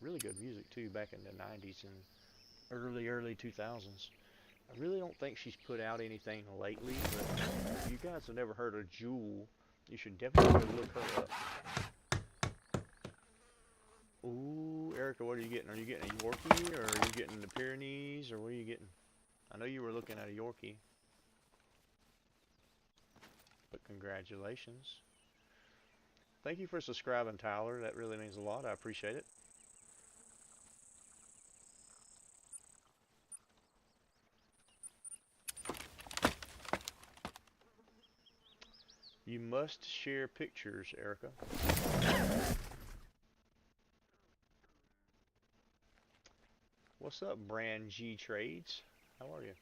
Really good music too, back in the 90s and early 2000s. I really don't think she's put out anything lately, but if you guys have never heard of Jewel, you should definitely go look her up. Ooh, Erica, what are you getting? Are you getting a Yorkie, or are you getting the Pyrenees, or what are you getting? I know you were looking at a Yorkie, but congratulations. Thank you for subscribing, Tyler. That really means a lot. I appreciate it. You must share pictures, Erica. What's up, Brand G Trades? How are you?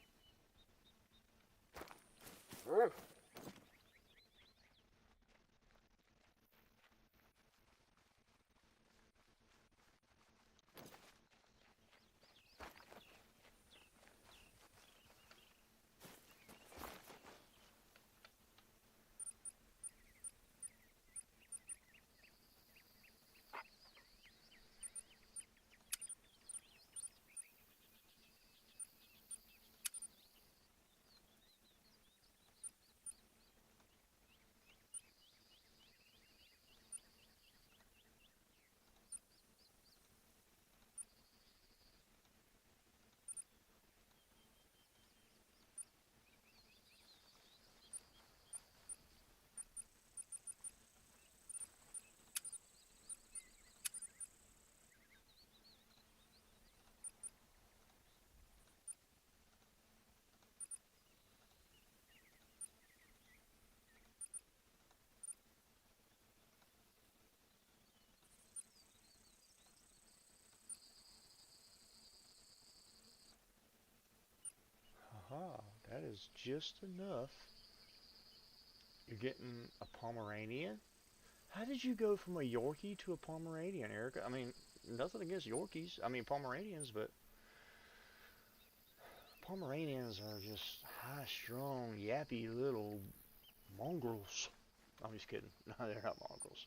Aha, that is just enough. You're getting a Pomeranian? How did you go from a Yorkie to a Pomeranian, Erica? I mean, nothing against Yorkies. I mean, Pomeranians, but Pomeranians are just high-strung, yappy little mongrels. I'm just kidding. No, they're not mongrels.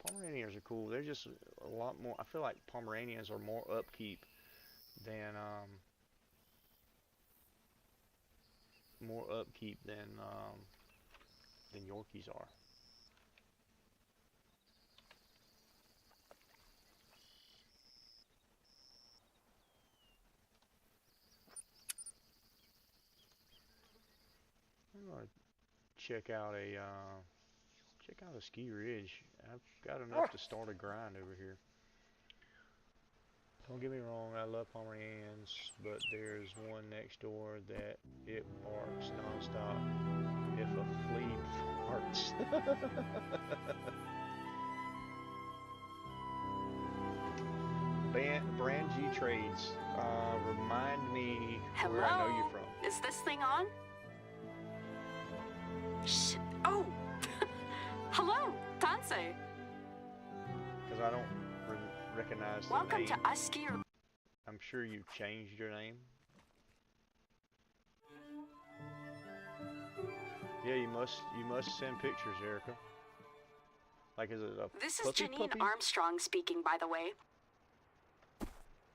Pomeranians are cool. They're just a lot more. I feel like Pomeranians are more upkeep than than Yorkies are. I'm gonna check out a ski ridge. I've got enough to start a grind over here. Don't get me wrong, I love Pomeranians, but there's one next door that it barks nonstop if a flea farts. Brand G Trades, remind me where I know you from. Is this thing on? Shh. Oh! Hello, Tansei. Because I don't recognize the Welcome name. to Usky. I'm sure you've changed your name. Yeah, you must send pictures, Erica. Like, is it a This is puppy Janine puppy? Armstrong speaking, by the way.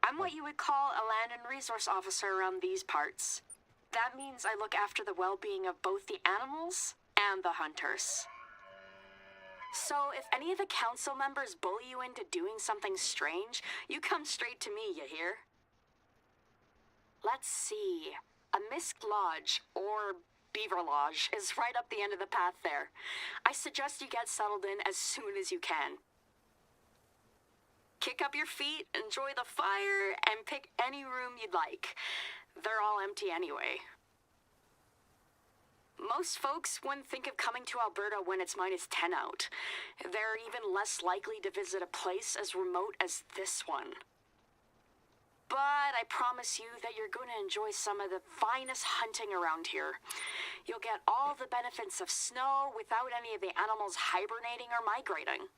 I'm what you would call a land and resource officer around these parts. That means I look after the well-being of both the animals and the hunters. So if any of the council members bully you into doing something strange, you come straight to me, you hear? Let's see. A Misk Lodge, or Beaver Lodge, is right up the end of the path there. I suggest you get settled in as soon as you can. Kick up your feet, enjoy the fire, and pick any room you'd like. They're all empty anyway. Most folks wouldn't think of coming to Alberta when it's -10 out. They're even less likely to visit a place as remote as this one. But I promise you that you're going to enjoy some of the finest hunting around here. You'll get all the benefits of snow without any of the animals hibernating or migrating.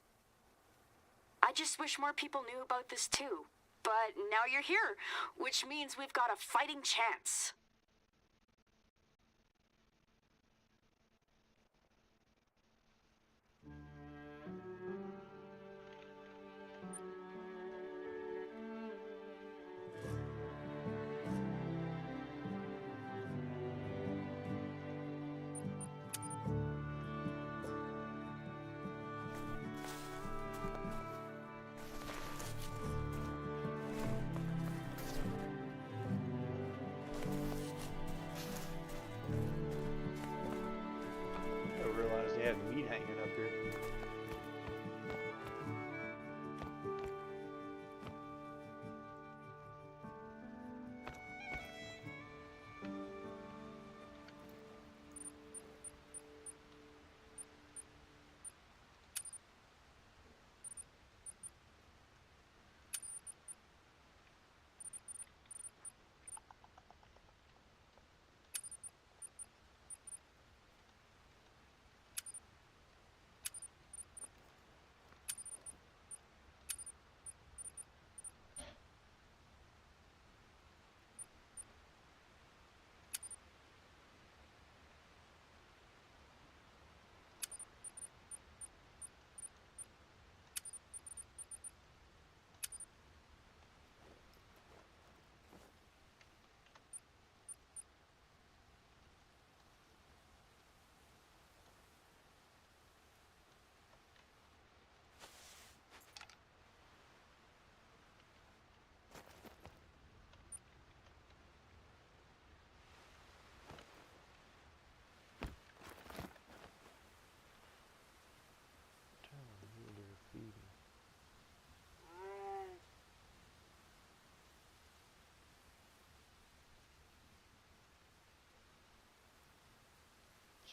I just wish more people knew about this too. But now you're here, which means we've got a fighting chance. I didn't realize they had meat hanging up here.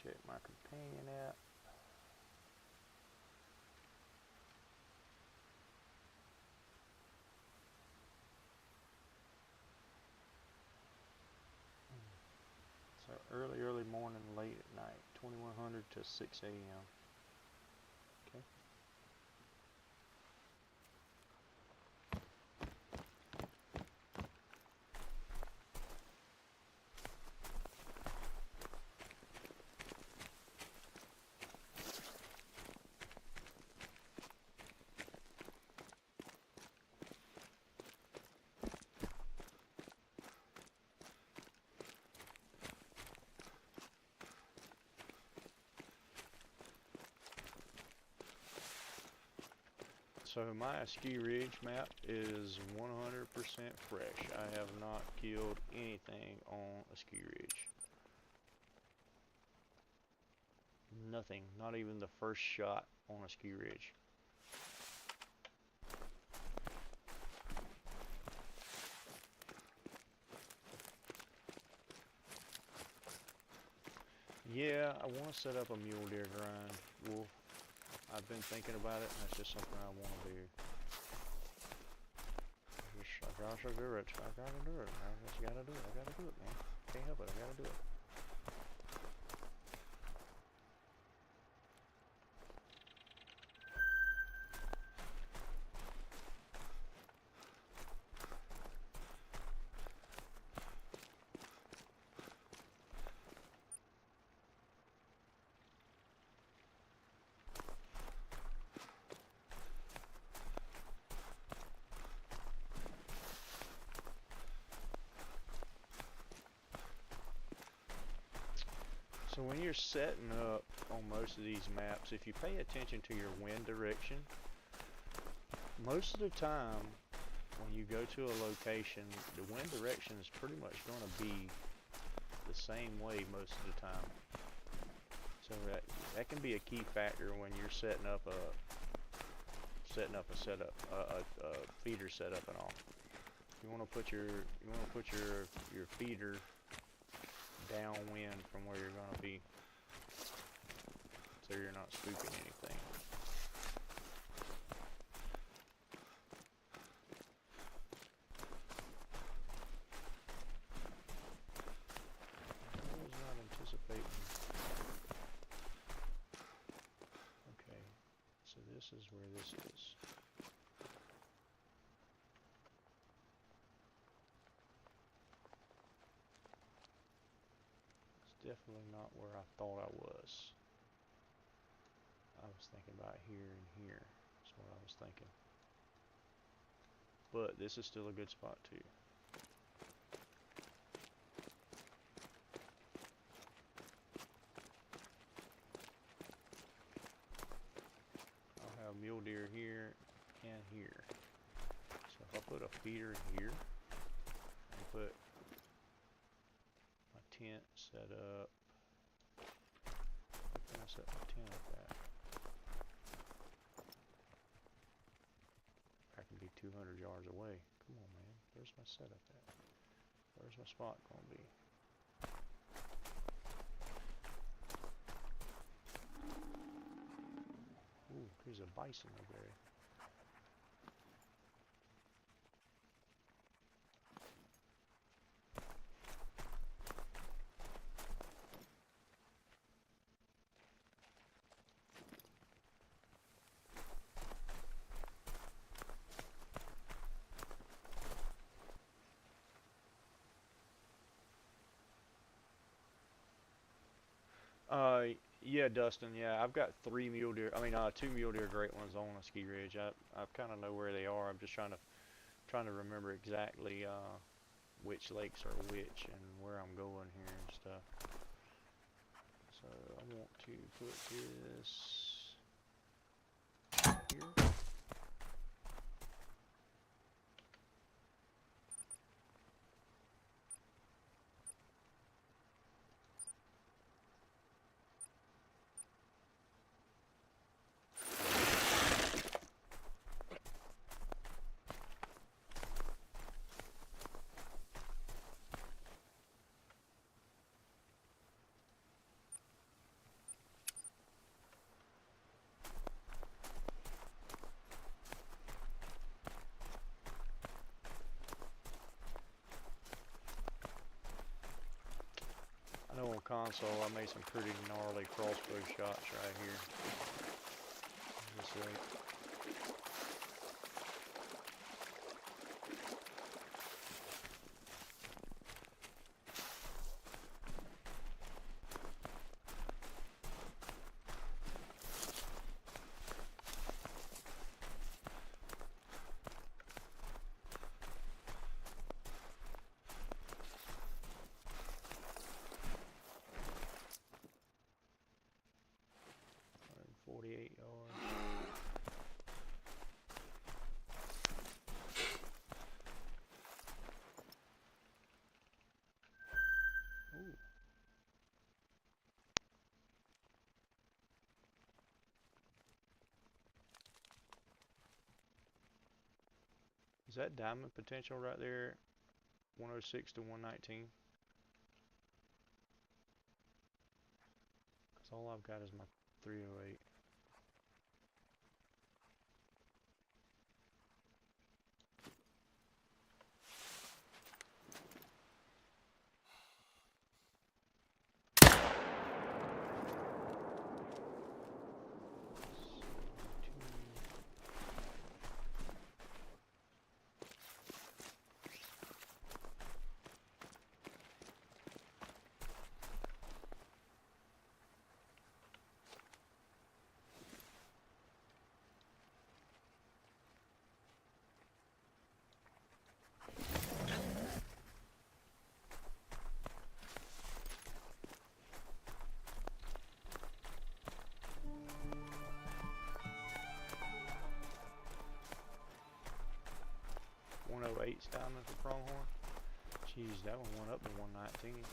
Check my companion app. So early morning, late at night, 2100 to 6 a.m. Okay. So my Ski Ridge map is 100% fresh. I have not killed anything on a Ski Ridge. Nothing, not even the first shot on a Ski Ridge. Yeah, I want to set up a mule deer grind, Wolf. I've been thinking about it, and that's just something I want to do. I gotta do it. I gotta do it. I just gotta do it. I gotta do it, man. Can't help it. I gotta do it. So when you're setting up on most of these maps, if you pay attention to your wind direction, most of the time when you go to a location, the wind direction is pretty much going to be the same way most of the time. So that can be a key factor when you're setting up a feeder setup and all. You want to put your feeder downwind from where you're going to be not spoofing anything. I was not anticipating. Okay, so this is where this is. Definitely not where I thought I was. I was thinking about here and here. That's what I was thinking. But this is still a good spot too. I'll have mule deer here and here. So if I put a feeder here and put my tent set up, where can I set my tent up at? I can be 200 yards away. Come on, man. Where's my setup at? Where's my spot gonna be? Ooh, there's a bison over there. Yeah, Dustin. Yeah, I've got 2 mule deer great ones on a ski ridge. I kind of know where they are. I'm just trying to remember exactly which lakes are which and where I'm going here and stuff. So I want to put this here. I know on console I made some pretty gnarly crossbow shots right here. This way. 48 yards. Ooh. Is that diamond potential right there? 106 to 119? Because all I've got is my 308. .108's diamond for pronghorn. Jeez, that one went up to 119.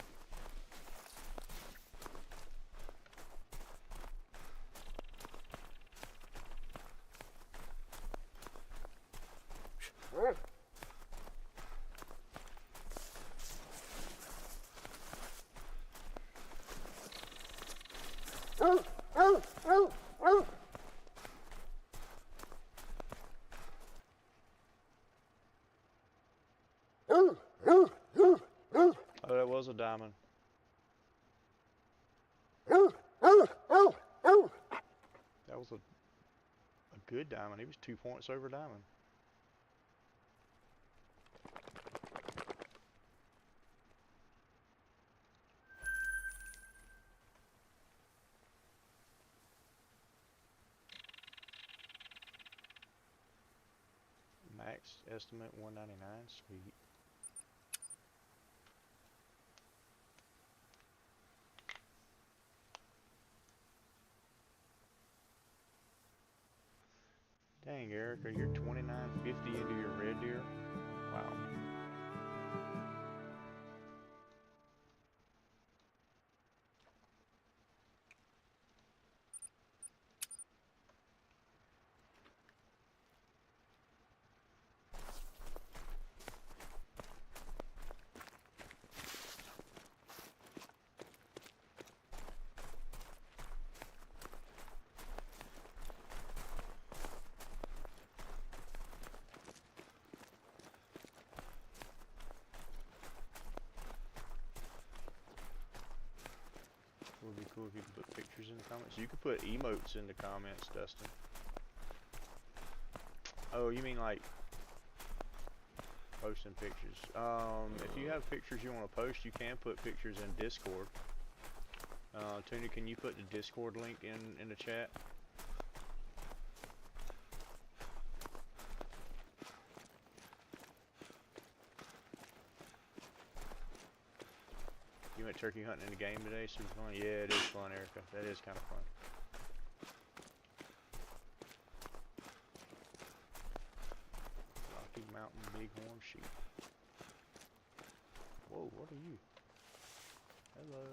was a good diamond. He was 2 points over diamond. Max estimate 199. Sweet. Dang, Erica, you're 29.50 into your red deer. Wow. It would be cool if you could put pictures in the comments. You could put emotes in the comments, Dustin. Oh, you mean like posting pictures? If you have pictures you want to post, you can put pictures in Discord. Tuna, can you put the Discord link in the chat? You went turkey hunting in the game today? Super fun? Yeah, it is fun, Erica. That is kind of fun. Rocky Mountain Bighorn Sheep. Whoa, what are you? Hello.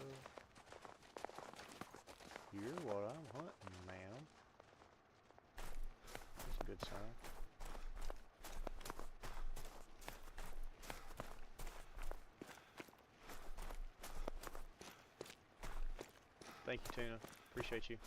You're what I'm hunting, ma'am. That's a good sign. Thank you, Tuna. Appreciate you.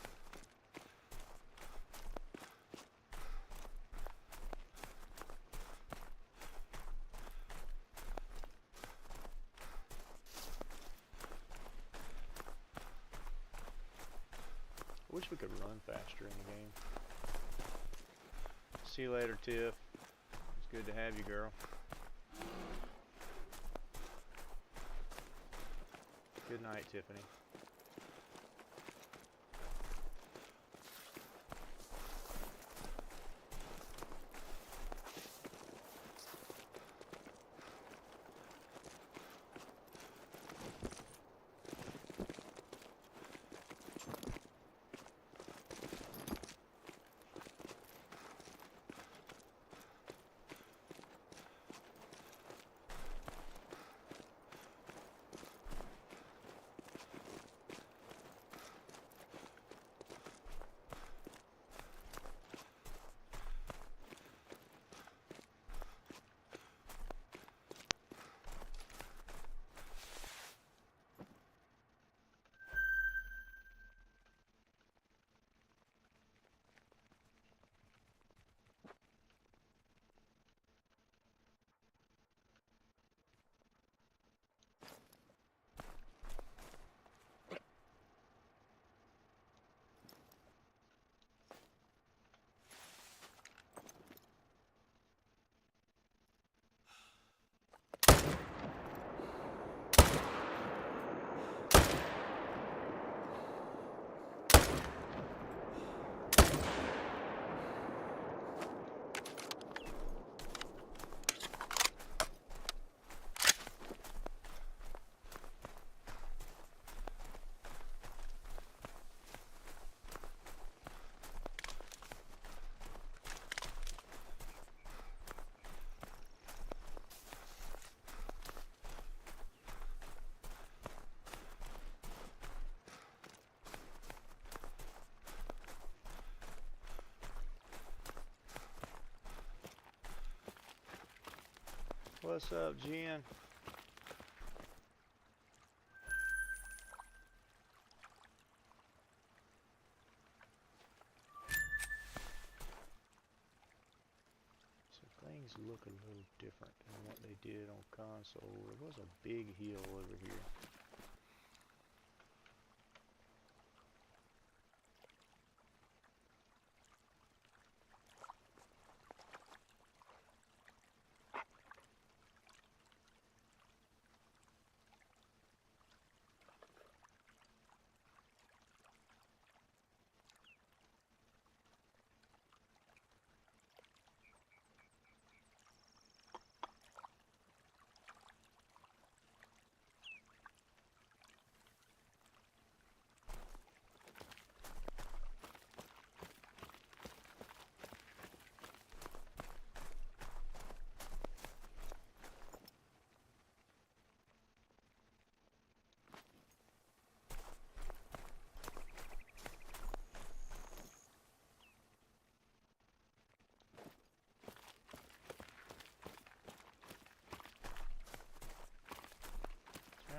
I wish we could run faster in the game. See you later, Tiff. It's good to have you, girl. Good night, Tiffany. What's up, Jen? So things look a little different than what they did on console. There was a big hill over here.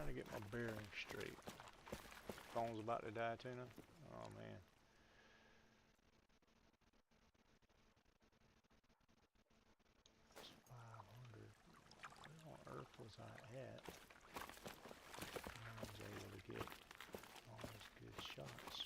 trying to get my bearings straight. Phone's about to die, Tuna. Oh man. It's 500. Where on earth was I at? I was able to get all those good shots.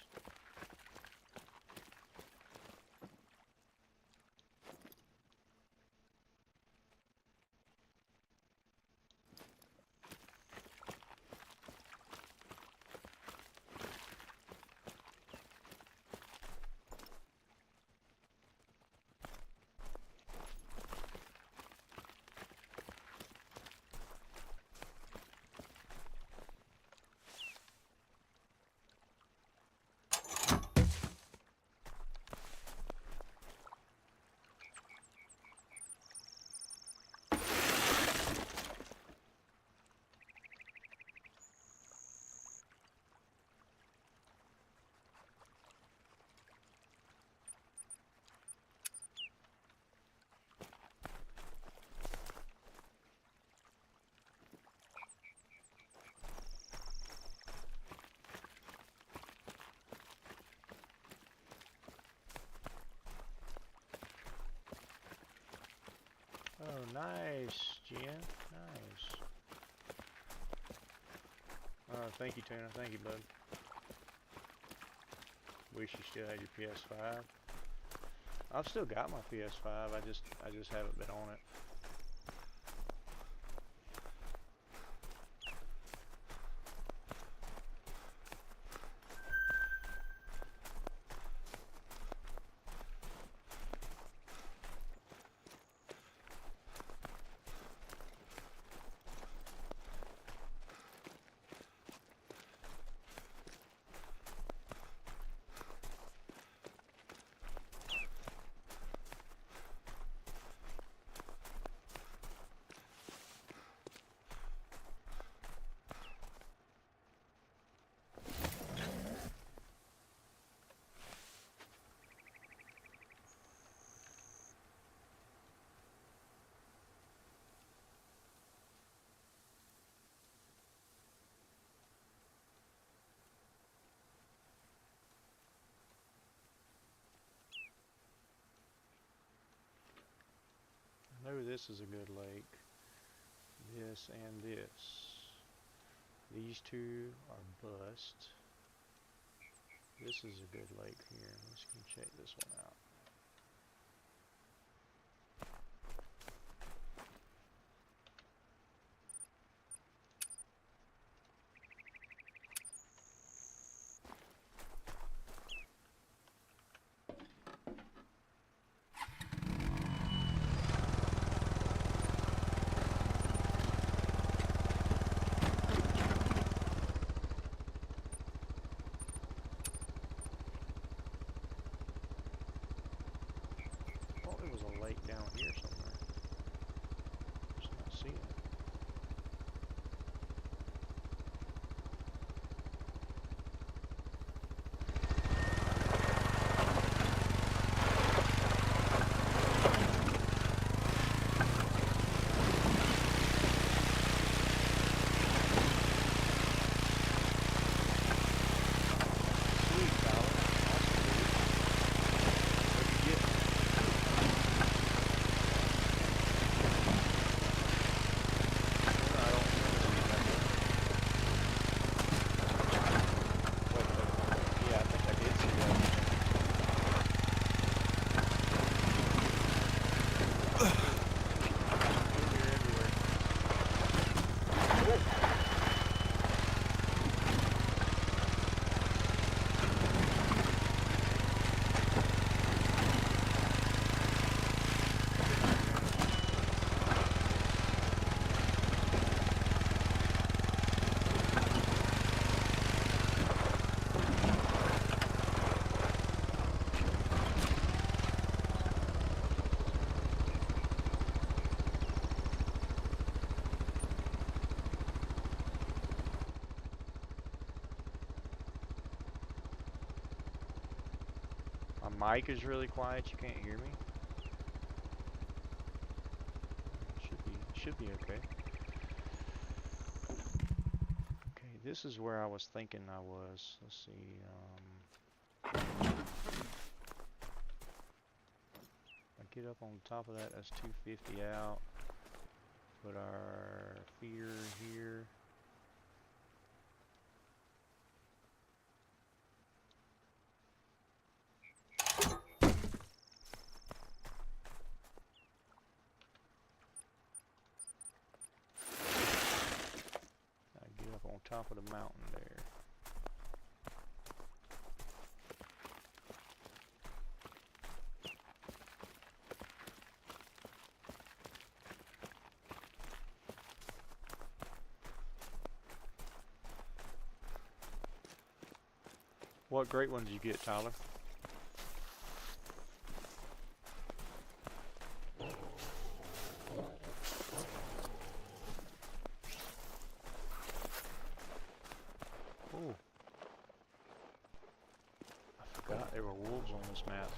Oh, nice, Jen. Nice. Thank you, Tuna. Thank you, bud. Wish you still had your PS5. I've still got my PS5. I just haven't been on it. I know this is a good lake. This and this. These two are bust. This is a good lake here. Let's go check this one out. Down here somewhere. Just not seeing it. My mic is really quiet. You can't hear me. Should be okay. this is where I was thinking I was. Let's see. I get up on top of that. That's 250 out. Put our feeder here. Get up on top of the mountain there. What great one did you get, Tyler? Oh, I forgot there were wolves on this map.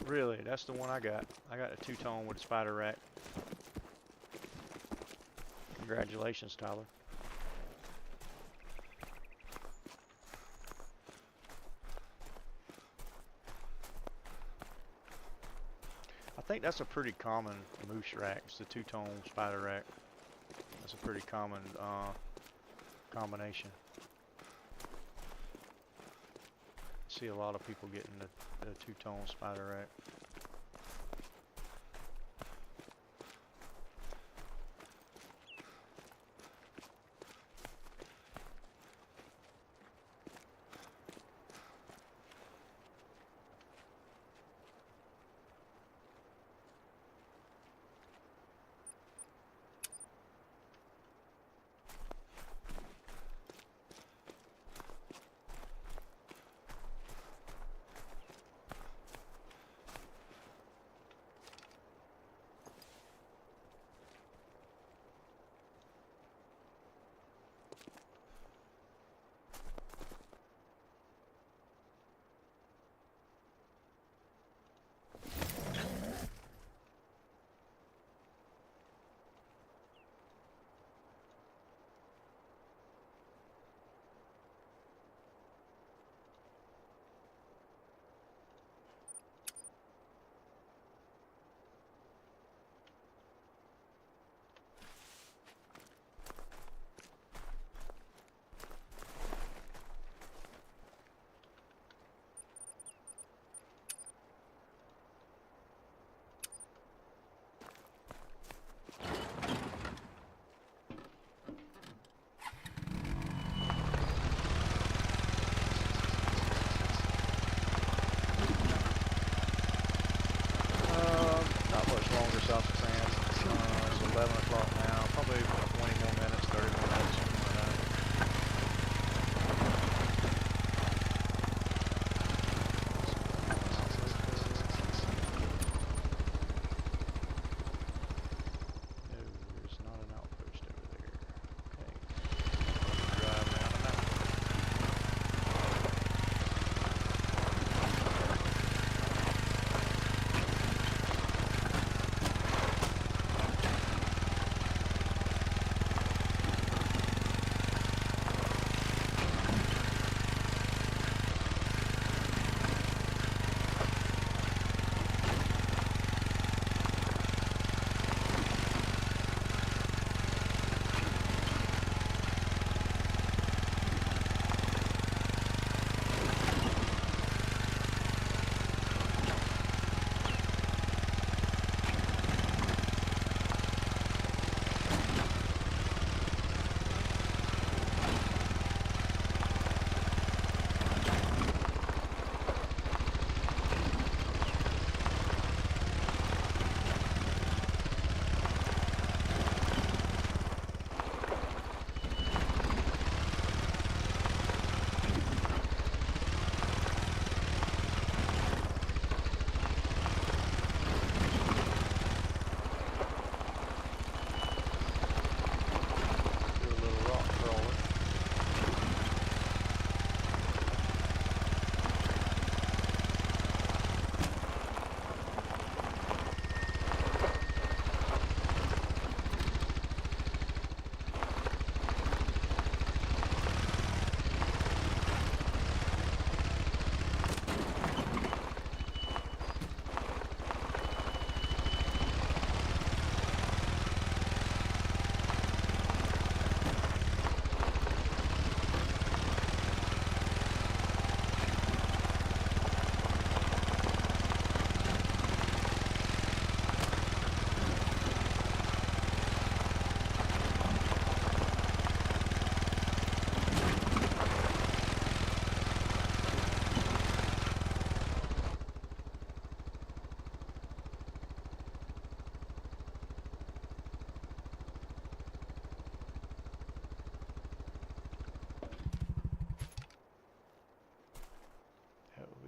Really, that's the one I got. I got a two-tone with a spider rack. Congratulations, Tyler. I think that's a pretty common moose rack. It's the two-tone spider rack. That's a pretty common combination. See a lot of people getting the two-tone spider rack.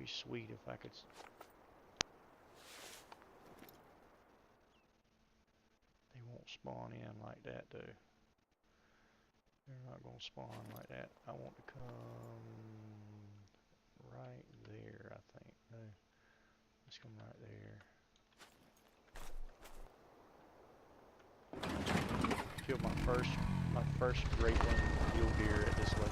be sweet if I could. They won't spawn in like that though. They're not gonna spawn like that. I want to come right there, I think. No, let's come right there. Killed my first great one mule deer at this lake.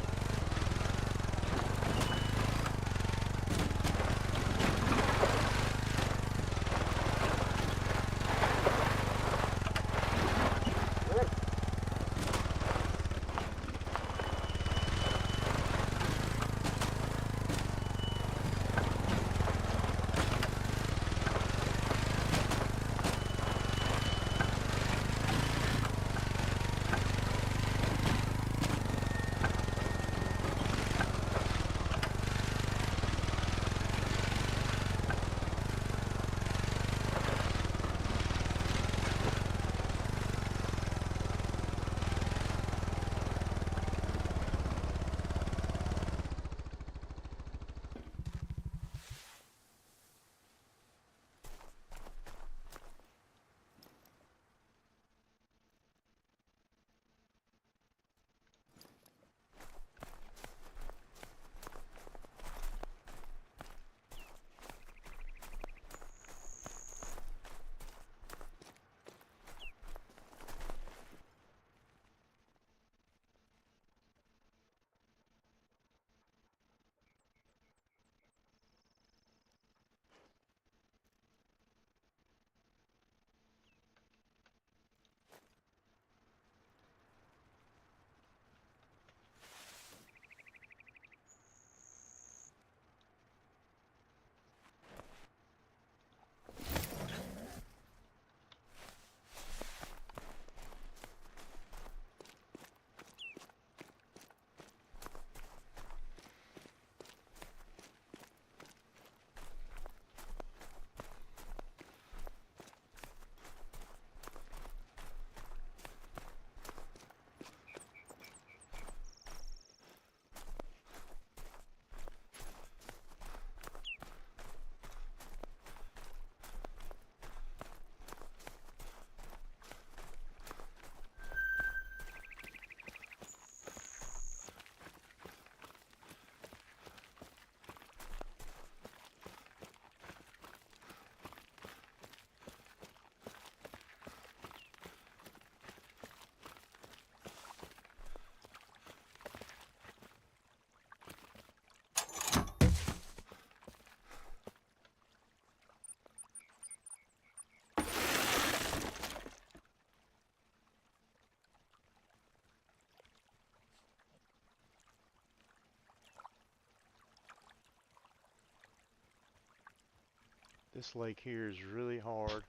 This lake here is really hard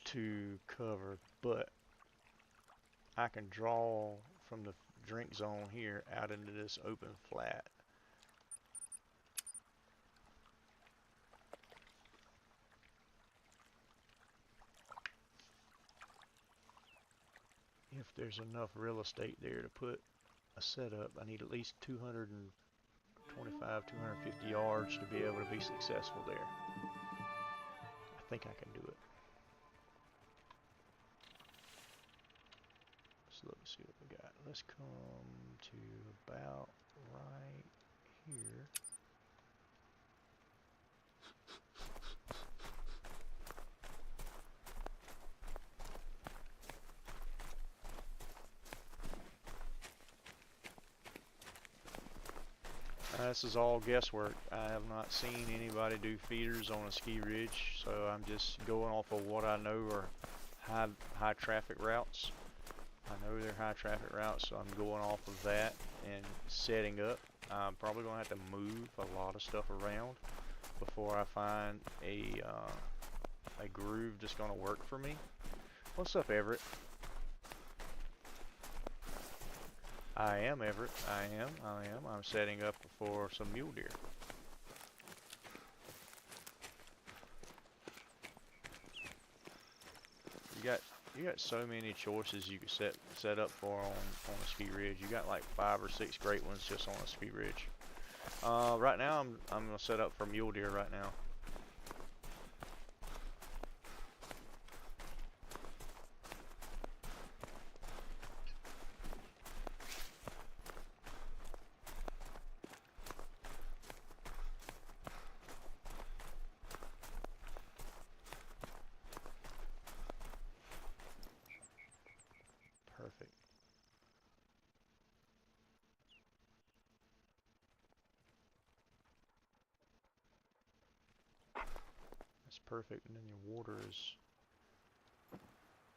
to cover, but I can draw from the drink zone here out into this open flat. If there's enough real estate there to put a setup, I need at least 225, 250 yards to be able to be successful there. I think I can do it. So let's see what we got. Let's come to about right here. This is all guesswork. I have not seen anybody do feeders on a ski ridge, so I'm just going off of what I know are high traffic routes. I know they're high traffic routes, so I'm going off of that and setting up. I'm probably going to have to move a lot of stuff around before I find a groove that's going to work for me. What's up, Everett? I am, Everett. I am. I'm setting up for some mule deer. You got so many choices you can set up for on a ski ridge. You got like 5 or 6 great ones just on a ski ridge. Right now I'm gonna set up for mule deer right now. Perfect. That's perfect, and then your water is,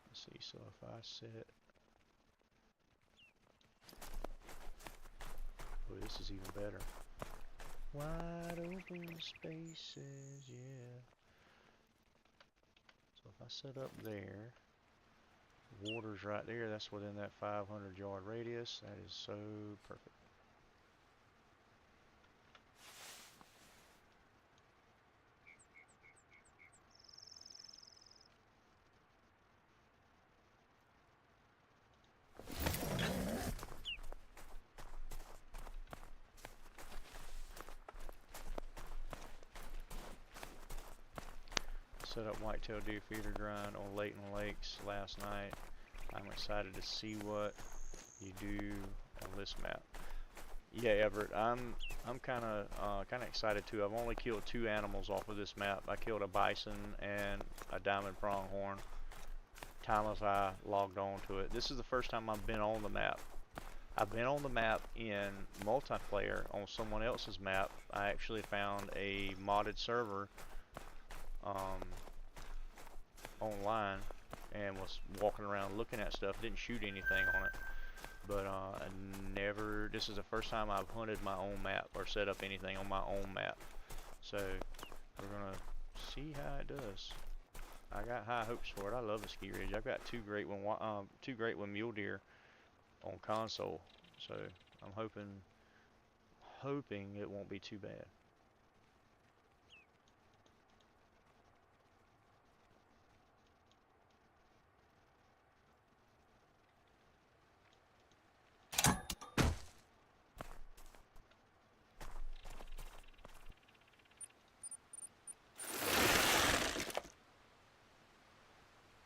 let's see, so if I set, oh, this is even better. Wide open spaces, yeah. So if I set up there, water's right there, that's within that 500-yard radius. That is so perfect. Set up whitetail deer feeder grind on Layton Lakes last night. I'm excited to see what you do on this map. Yeah, Everett, I'm kind of excited too. I've only killed 2 animals off of this map. I killed a bison and a diamond pronghorn. Time as I logged on to it. This is the first time I've been on the map. I've been on the map in multiplayer on someone else's map. I actually found a modded server online and was walking around looking at stuff. Didn't shoot anything on it, but I never, this is the first time I've hunted my own map or set up anything on my own map, so we're gonna see how it does. I got high hopes for it. I love the ski ridge. I've got two great one mule deer on console, so I'm hoping it won't be too bad.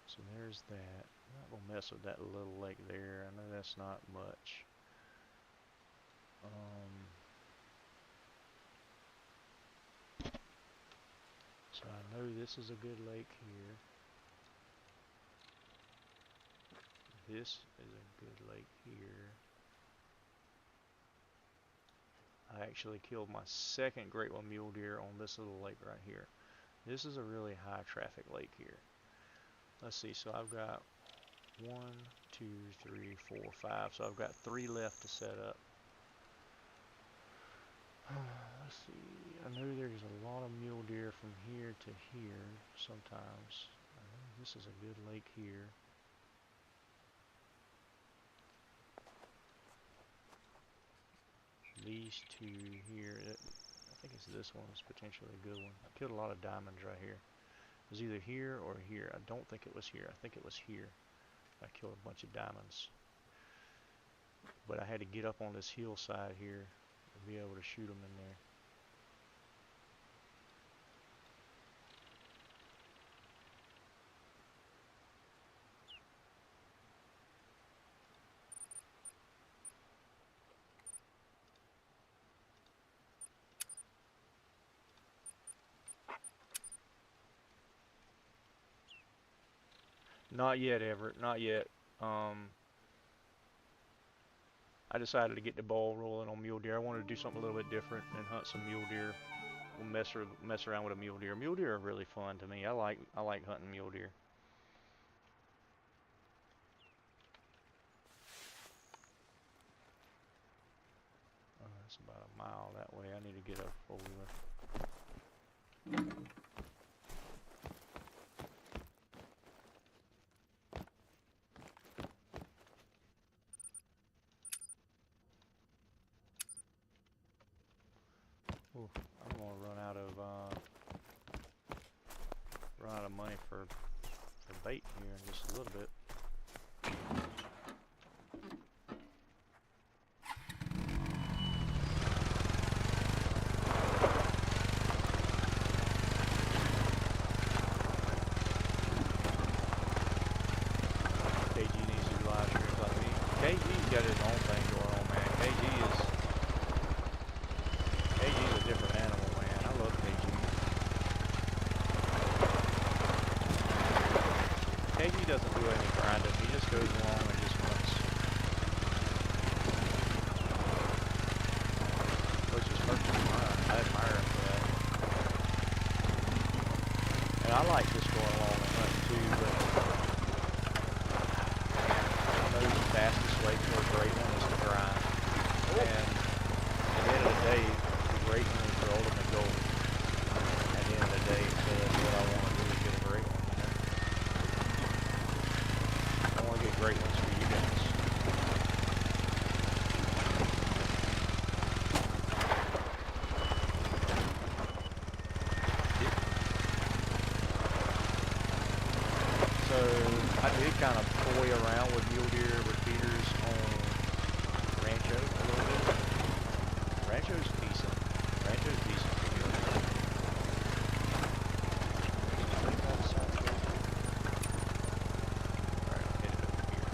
So there's that. I'm not gonna mess with that little lake there. I know that's not much. So I know this is a good lake here. This is a good lake here. I actually killed my second great one mule deer on this little lake right here. This is a really high traffic lake here. Let's see, so I've got 1, 2, 3, 4, 5. So I've got 3 left to set up. Let's see, I know there's a lot of mule deer from here to here sometimes. I know this is a good lake here. These 2 here, I think it's this one is potentially a good one. I killed a lot of diamonds right here. It was either here or here. I don't think it was here. I think it was here. I killed a bunch of diamonds. But I had to get up on this hillside here to be able to shoot them in there. Not yet, Everett. Not yet. I decided to get the ball rolling on mule deer. I wanted to do something a little bit different and hunt some mule deer. We'll mess around with a mule deer. Mule deer are really fun to me. I like hunting mule deer. It's about a mile that way. I need to get a four-wheeler. Ooh, I'm gonna run out of money for bait here in just a little bit. doesn't do any grinding. He just goes along and just hunts. Which is perfectly fine. I admire him for that. And I like just going along and hunting too, but I know the fastest way to a great one is to grind. And at the end of the day, the great one is the ultimate goal. At the end of the day, so that's what I want to do, is get a great one, you know? I want to get great ones for you guys. So I did kind of toy around with mule deer repeaters on Rancho a little bit. Rancho's decent. Rancho's decent for mule deer. Alright, I'll hit it over here.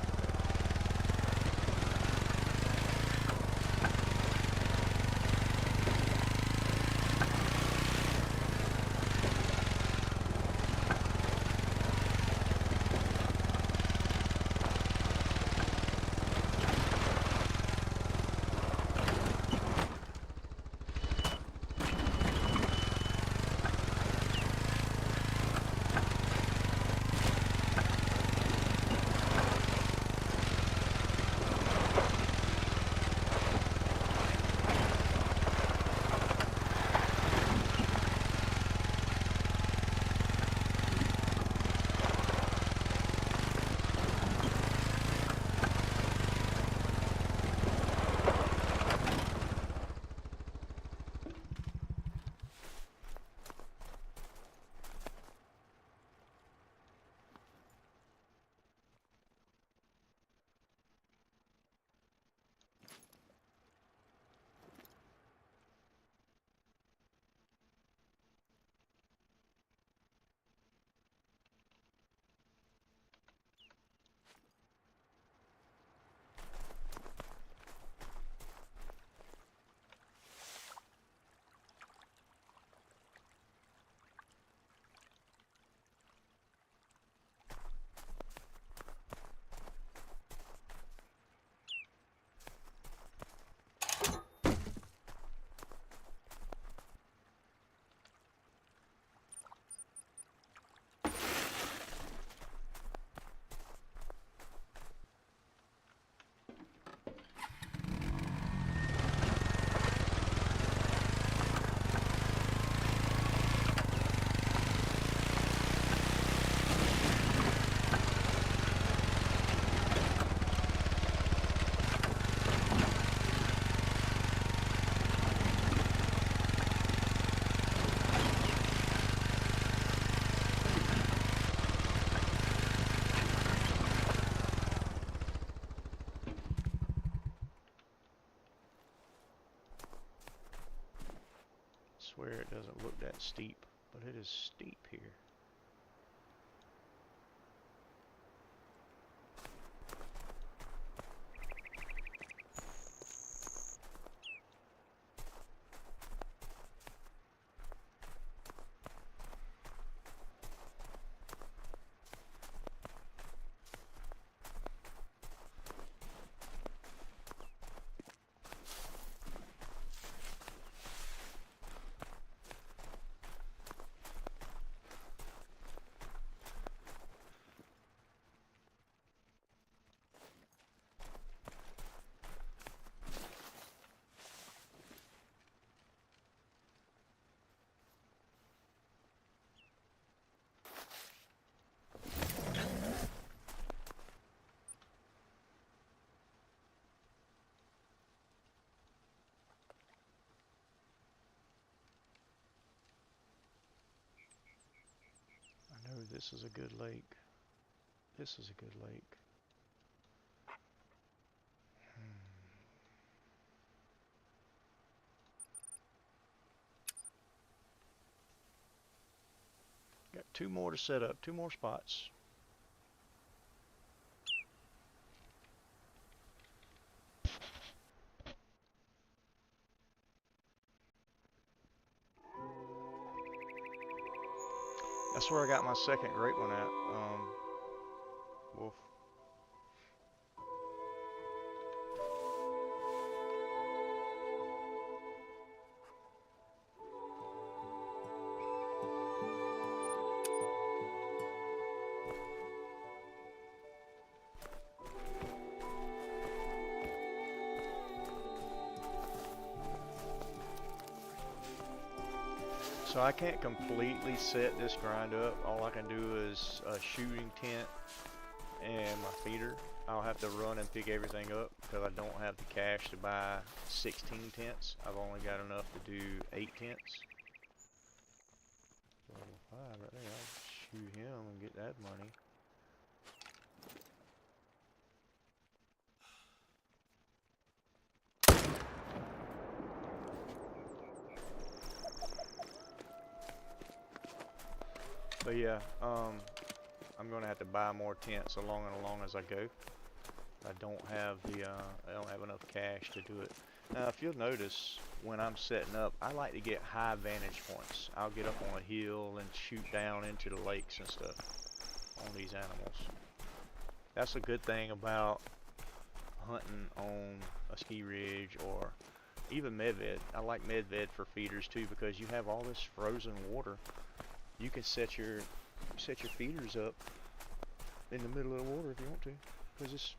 Swear it doesn't look that steep, but it is steep here. I know this is a good lake. This is a good lake. Got two more to set up, two more spots. That's where I got my second great one at. Wolf. So I can't completely set this grind up. All I can do is a shooting tent and my feeder. I'll have to run and pick everything up because I don't have the cash to buy 16 tents. I've only got enough to do 8 tents. Level 5 right there. I'll shoot him and get that money. But yeah, I'm gonna have to buy more tents along as I go. I don't have enough cash to do it. Now, if you'll notice, when I'm setting up, I like to get high vantage points. I'll get up on a hill and shoot down into the lakes and stuff on these animals. That's a good thing about hunting on a ski ridge or even medved. I like medved for feeders too because you have all this frozen water. You can set your feeders up in the middle of the water if you want to, because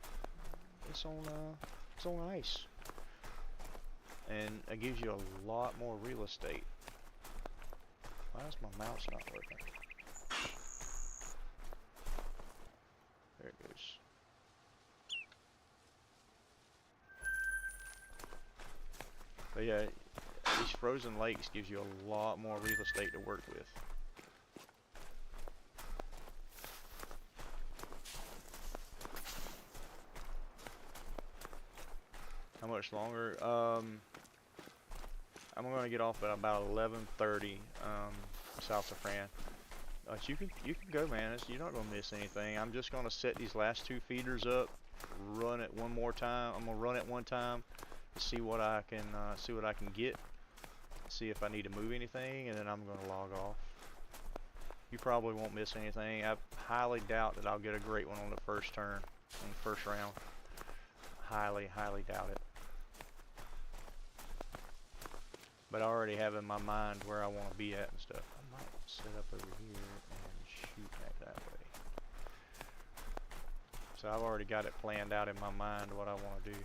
it's on ice, and it gives you a lot more real estate. Why is my mouse not working? There it goes. But yeah, these frozen lakes gives you a lot more real estate to work with. How much longer? I'm gonna get off at about 11:30 south of Fran. But you can go, man. You're not gonna miss anything. I'm just gonna set these last 2 feeders up, run it one more time. I'm gonna run it one time to see what I can get, see if I need to move anything, and then I'm gonna log off. You probably won't miss anything. I highly doubt that I'll get a great one on the first turn, on the first round. Highly doubt it. But I already have in my mind where I want to be at and stuff. I might set up over here and shoot that way. So I've already got it planned out in my mind what I want to do.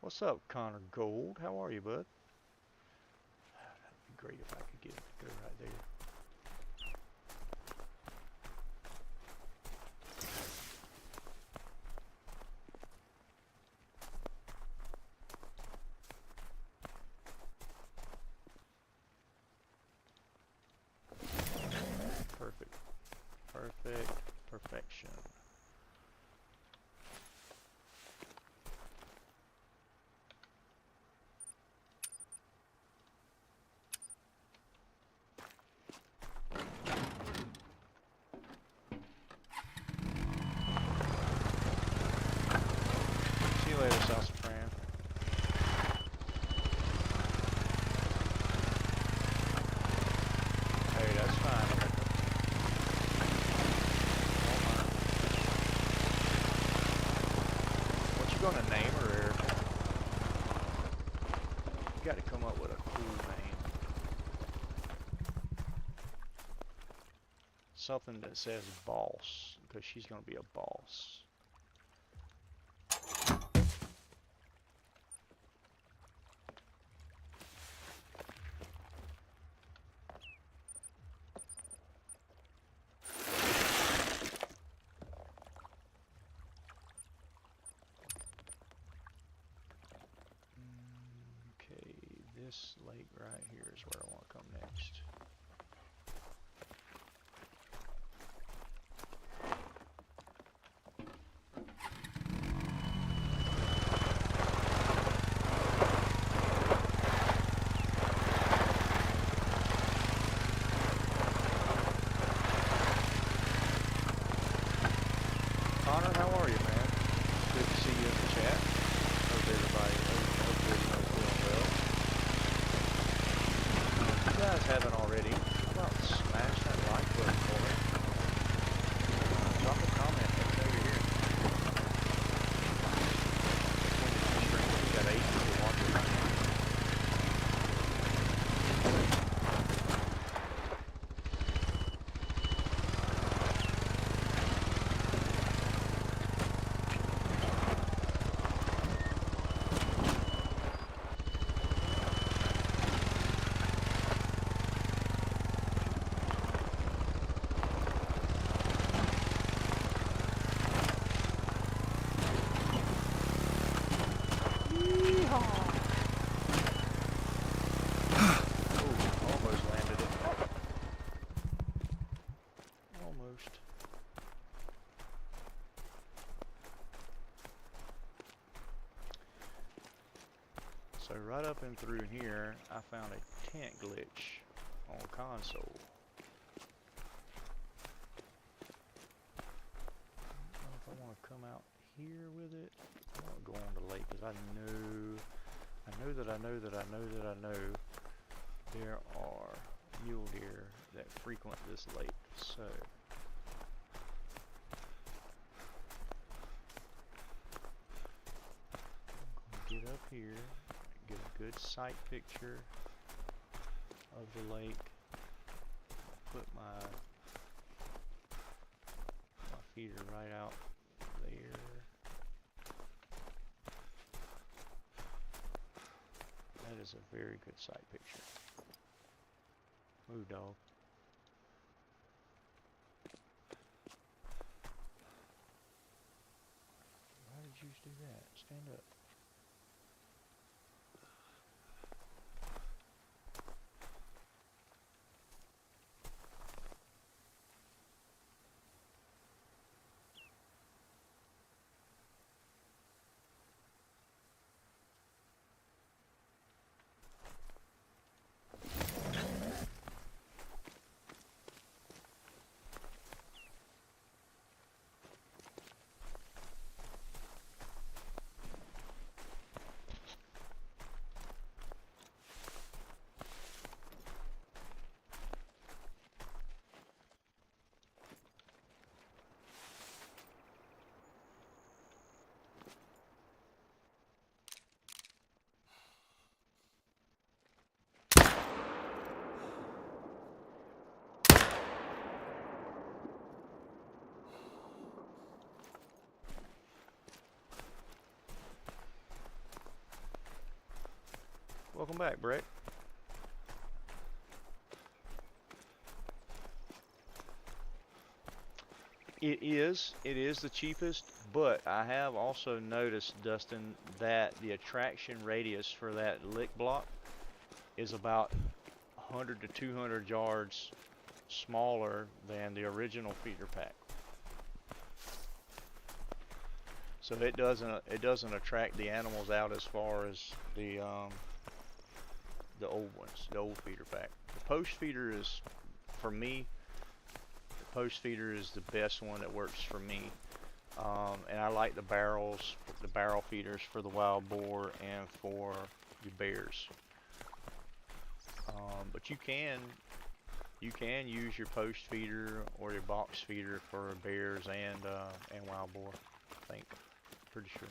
What's up, Connor Gold? How are you, bud? That'd be great if I could get it to go right there. Perfect. Perfection. the sassafras. Hey, that's fine. What you gonna name her, Eric? You got to come up with a cool name. Something that says boss, because she's gonna be a boss. Okay, this lake right here is where I want to come next. Connor, how are you, man? Good to see you in the chat. Hope everybody's doing well. If you guys haven't already, how about smash that like button for me? Drop a comment over here. We got 8 people watching right now. Almost landed it. Almost. So right up and through here, I found a tent glitch on console. I don't know if I want to come out here with it. I want to go on the lake because I know there are mule deer that frequent this lake. So I'm going to get up here, get a good sight picture of the lake, put my feeder right out there. That is a very good sight picture. Move, dog. Why did you do that? Stand up. Welcome back, Brett. It is the cheapest, but I have also noticed, Dustin, that the attraction radius for that lick block is about 100 to 200 yards smaller than the original feeder pack. So it doesn't attract the animals out as far as the old ones, the old feeder pack. The post feeder is, for me, the post feeder is the best one that works for me. And I like the barrels, the barrel feeders for the wild boar and for your bears. But you can use your post feeder or your box feeder for bears and wild boar. I think, pretty sure.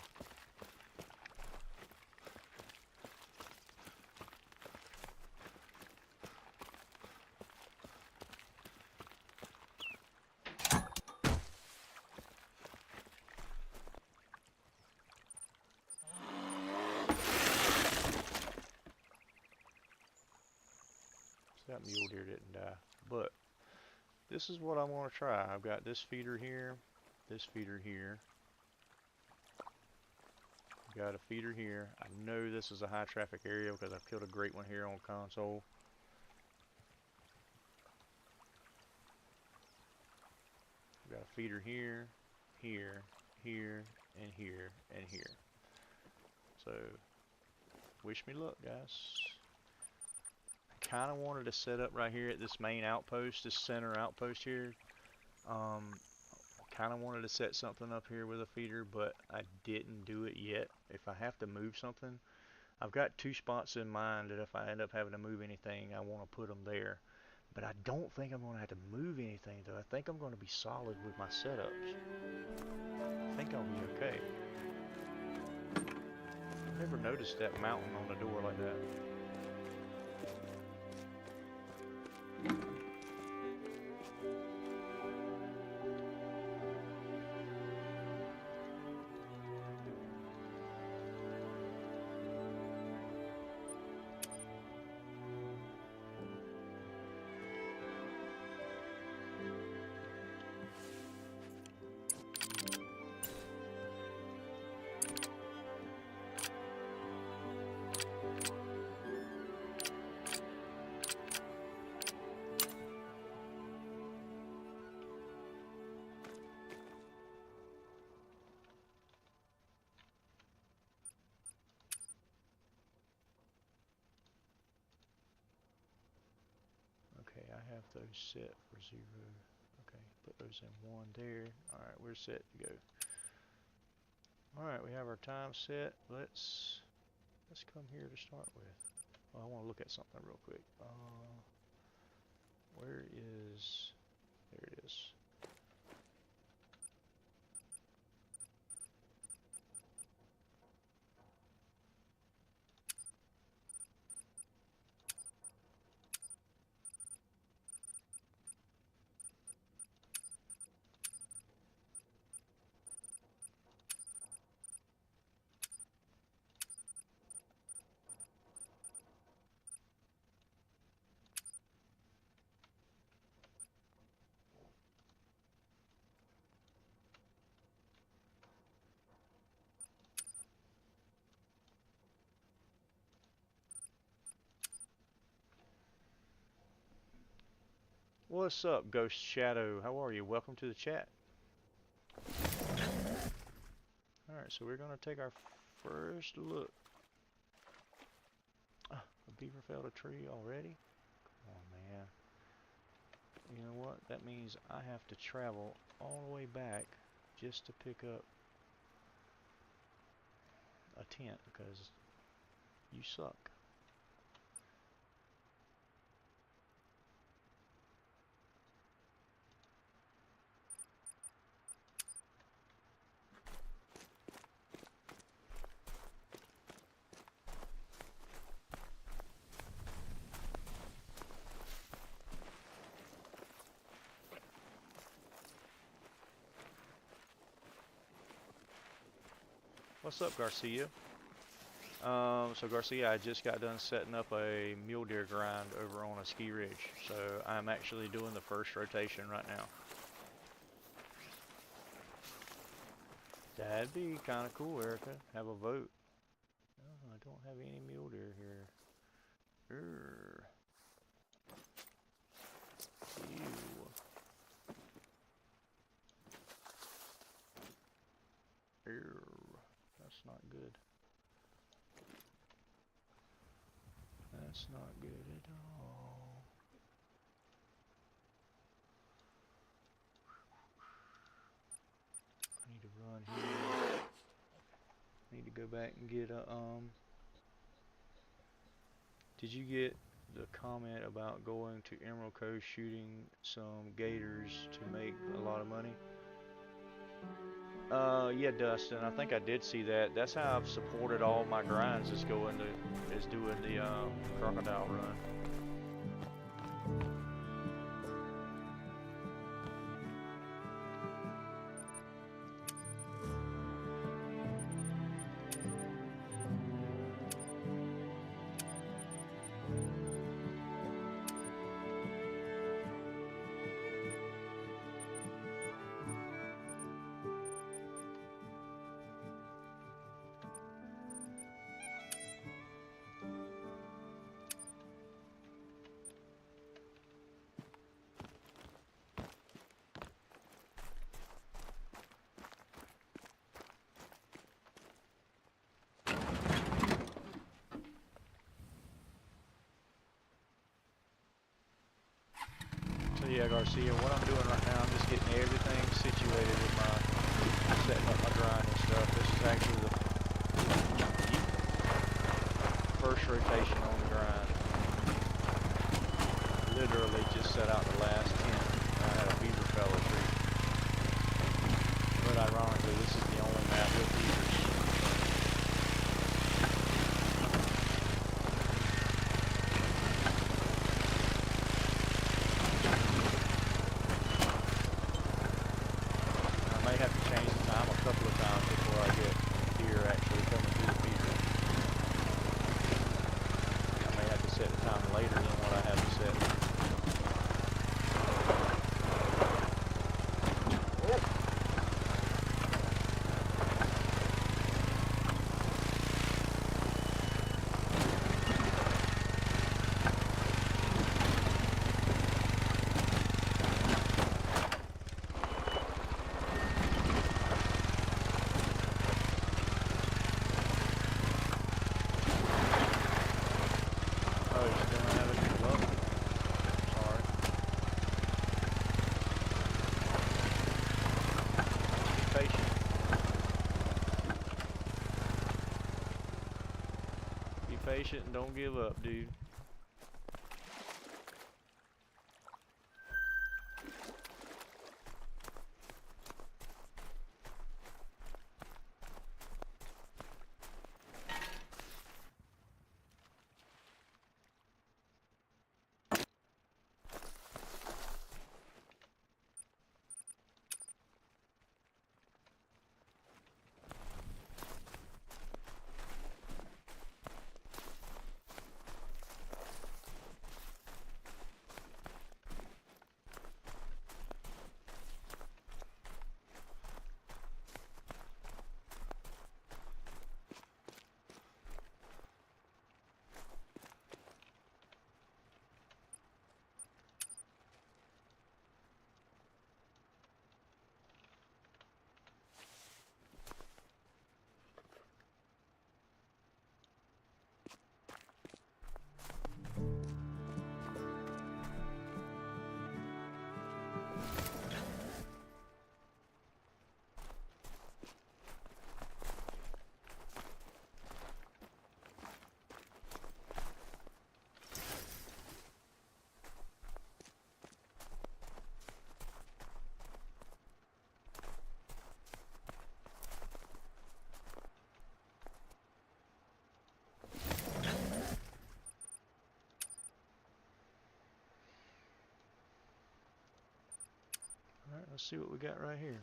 That mule deer didn't die, but this is what I want to try. I've got this feeder here, this feeder here. Got a feeder here. I know this is a high traffic area because I've killed a great one here on console. Got a feeder here, here, here, and here, and here. So, wish me luck, guys. Kind of wanted to set up right here at this main outpost, this center outpost here. Kind of wanted to set something up here with a feeder, but I didn't do it yet. If I have to move something, I've got 2 spots in mind that if I end up having to move anything, I want to put them there. But I don't think I'm going to have to move anything, though. I think I'm going to be solid with my setups. I think I'll be okay. I never noticed that mountain on the door like that. Okay, I have those set for 0. Okay, put those in 1 there. Alright, we're set to go. Alright, we have our time set. Let's come here to start with. Well, I want to look at something real quick. Where is... There it is. What's up, Ghost Shadow? How are you? Welcome to the chat. Alright, so we're going to take our first look. Ah, a beaver felled a tree already? Come on, man. You know what? That means I have to travel all the way back just to pick up a tent because you suck. What's up, Garcia? So Garcia, I just got done setting up a mule deer grind over on a ski ridge. So I'm actually doing the first rotation right now. That'd be kind of cool, Erica. Have a vote. Oh, I don't have any mule deer here. Urgh. Ew. Ew. That's not good. That's not good at all. I need to go back and get a Did you get the comment about going to Emerald Coast shooting some gators to make a lot of money? Yeah, Dustin, I think I did see that. That's how I've supported all my grinds is doing the crocodile run. So yeah, Garcia, what I'm doing right now, I'm just getting everything situated in my, setting up my grind and stuff. This is actually the first rotation on the grind. Literally just set out the last 10. I had a beaver fella tree. But ironically, this is the only map with beavers. I may have to change the time a couple of times before I get deer actually coming through the beaver. I may have to set the time later than what I have to set. Oh, you're still not having any luck? Sorry. Be patient. Be patient and don't give up, dude. Alright, let's see what we got right here.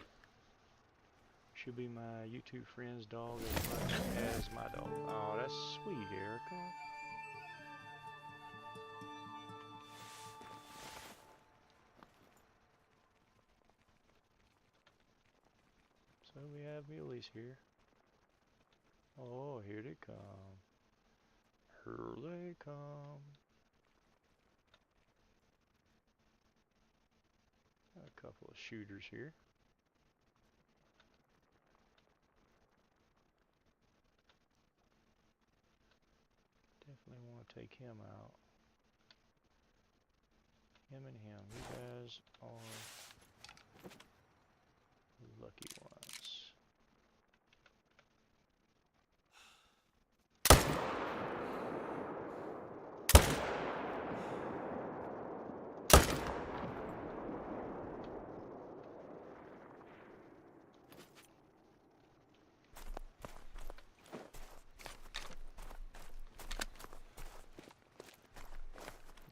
Should be my YouTube friend's dog as much as my dog. Oh, that's sweet, Erica. So we have muleys here. Oh, here they come. Here they come. Got a couple of shooters here. Definitely want to take him out. Him and him. You guys are lucky ones.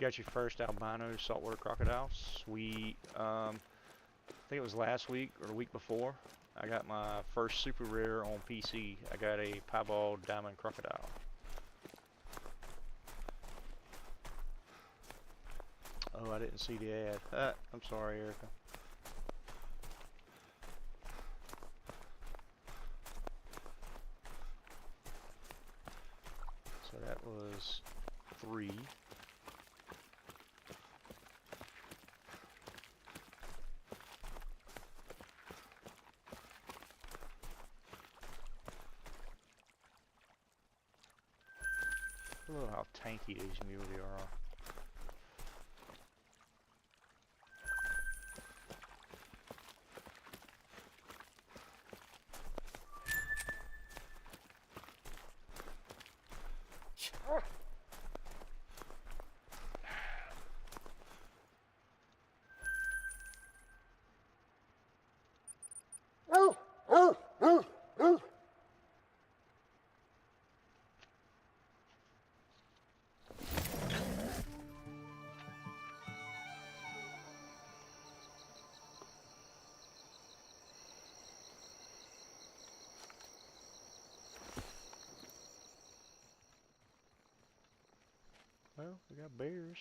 got your first albino saltwater crocodile. Sweet. I think it was last week or the week before. I got my first super rare on PC. I got a piebald diamond crocodile. Oh, I didn't see the ad. I'm sorry, Erica. So that was 3. Look how tanky these muley are. Well, we got bears.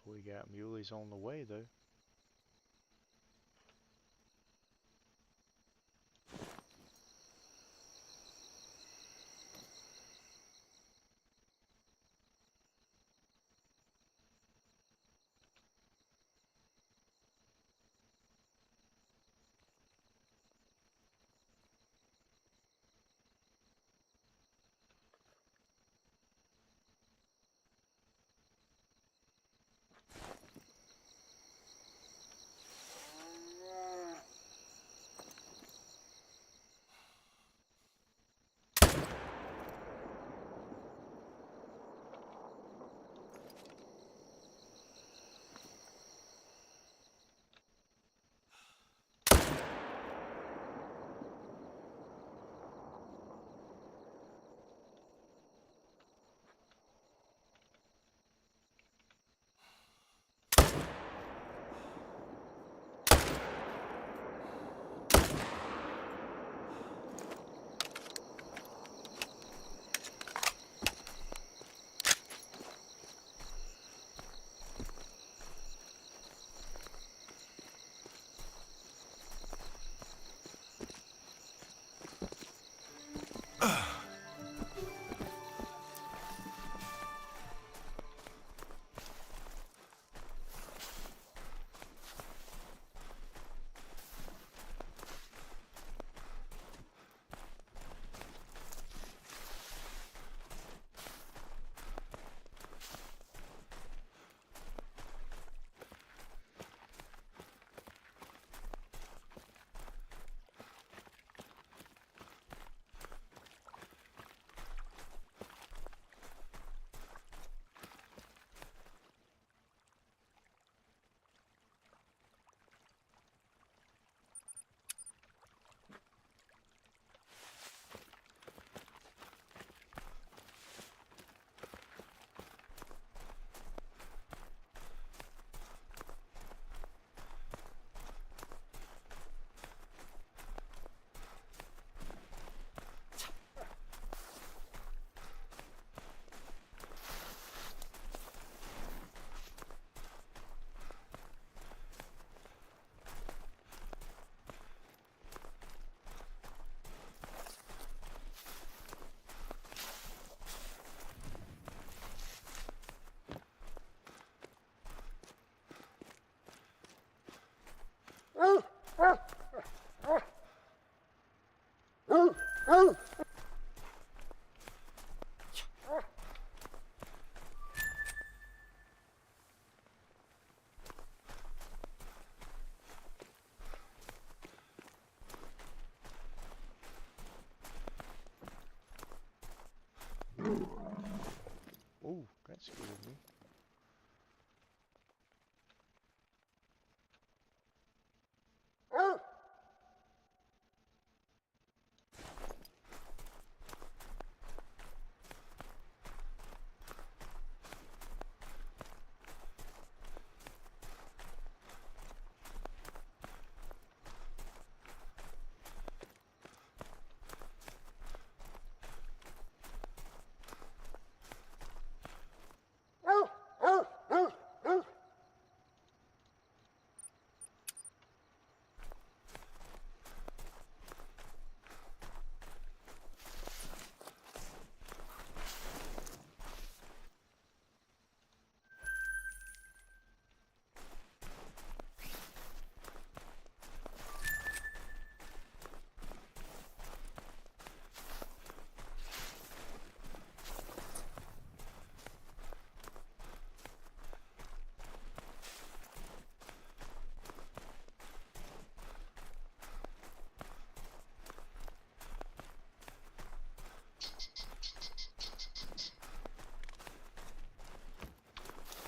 We got muleys on the way though.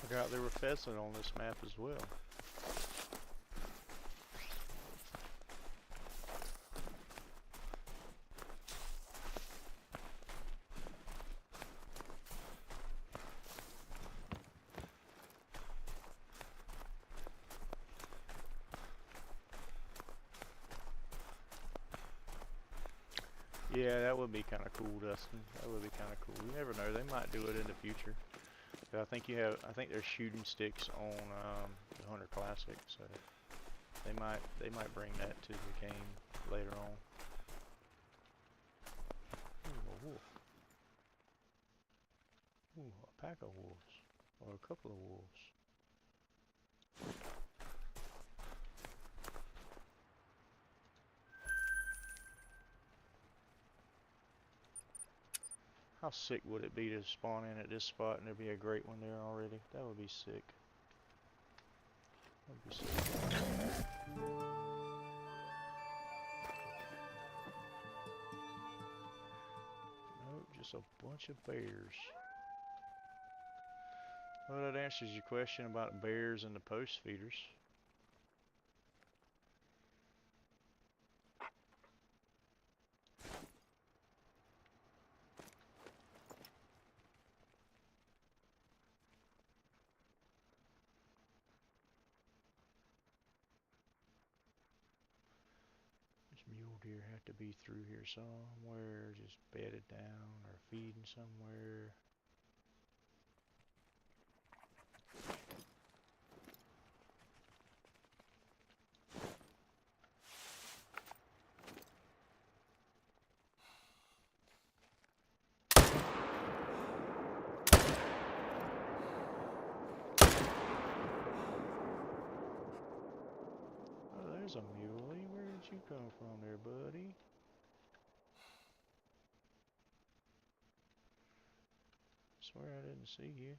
Forgot there were pheasant on this map as well. Yeah, that would be kind of cool, Dustin. That would be kind of cool. You never know; they might do it in the future. But I think there's shooting sticks on the Hunter Classic, so they might bring that to the game later on. Ooh, a wolf. Ooh, a pack of wolves, or a couple of wolves. How sick would it be to spawn in at this spot and there'd be a great one there already? That would be sick. That would be sick. Nope, just a bunch of bears. Well, that answers your question about bears and the post feeders. Mule deer have to be through here somewhere, just bedded down or feeding somewhere. Oh, there's a muley. Where did you come from there, buddy? Swear I didn't see you.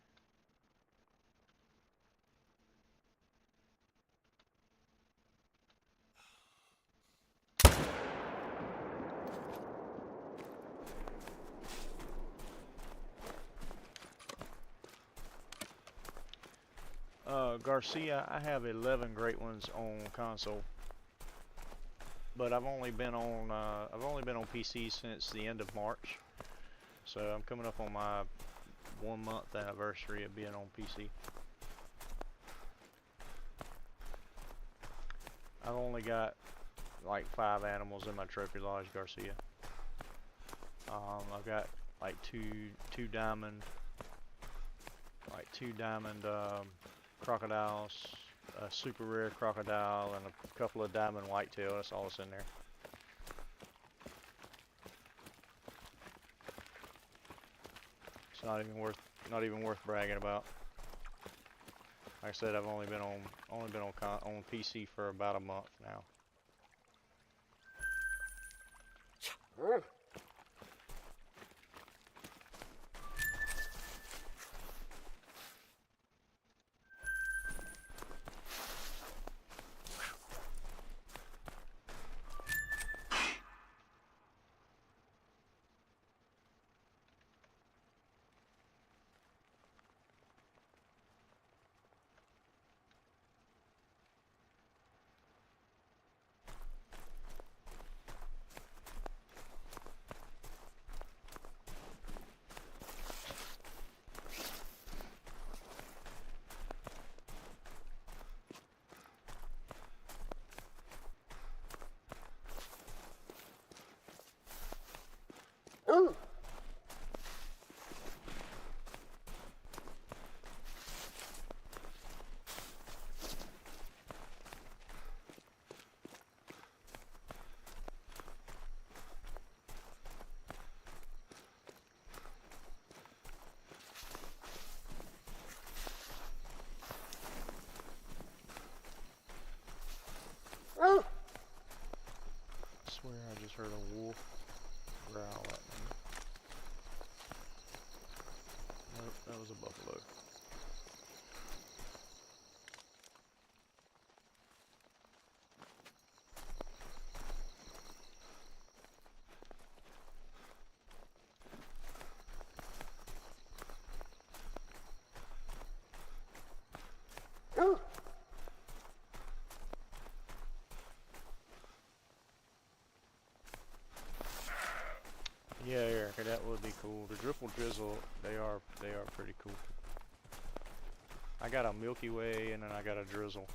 Garcia, I have 11 great ones on console, but I've only been on PC since the end of March, so I'm coming up on my 1 month anniversary of being on PC. I've only got like 5 animals in my trophy lodge, Garcia. I've got like two diamond crocodiles, a super rare crocodile, and a couple of diamond whitetail. That's all that's in there. It's not even worth bragging about. Like I said, I've only been on PC for about a month now. Ooh. Ooh. I swear I just heard a wolf growl at me. Nope, that was a buffalo. Yeah, Erica, that would be cool. The dripple drizzle, they are pretty cool. I got a Milky Way and then I got a drizzle.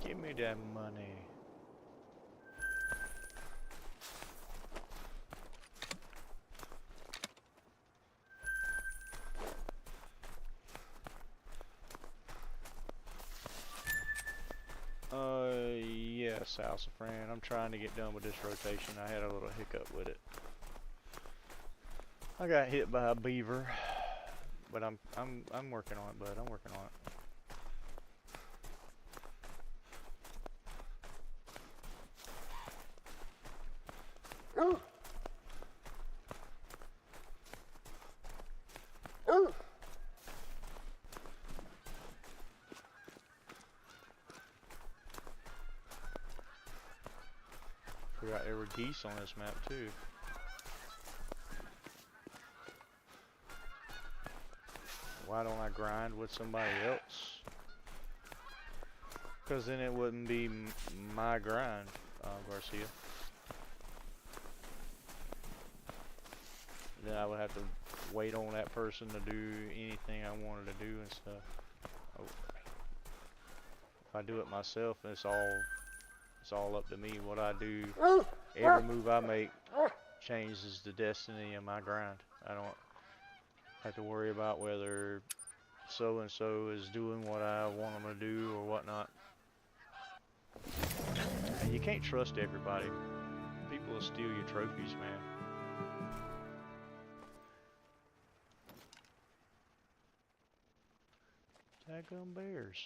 Give me that money. Yes, Salsafran. I'm trying to get done with this rotation. I had a little hiccup with it. I got hit by a beaver, but I'm working on it, bud. I'm working on it. Forgot there were geese on this map too. Why don't I grind with somebody else? Because then it wouldn't be my grind, Garcia. Then I would have to wait on that person to do anything I wanted to do and stuff. Oh. If I do it myself, it's all up to me. What I do, every move I make changes the destiny of my grind. I don't have to worry about whether so and so is doing what I want them to do or whatnot. And you can't trust everybody. People will steal your trophies, man. Daggum bears.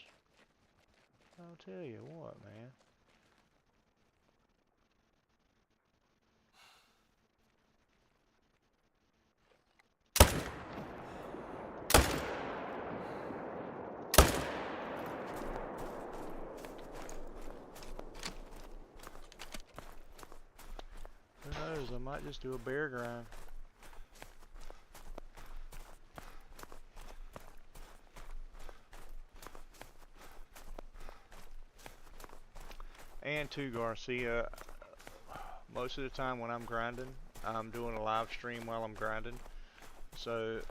I'll tell you what, man. Who knows, I might just do a bear grind. And too, Garcia, most of the time when I'm grinding, I'm doing a live stream while I'm grinding. So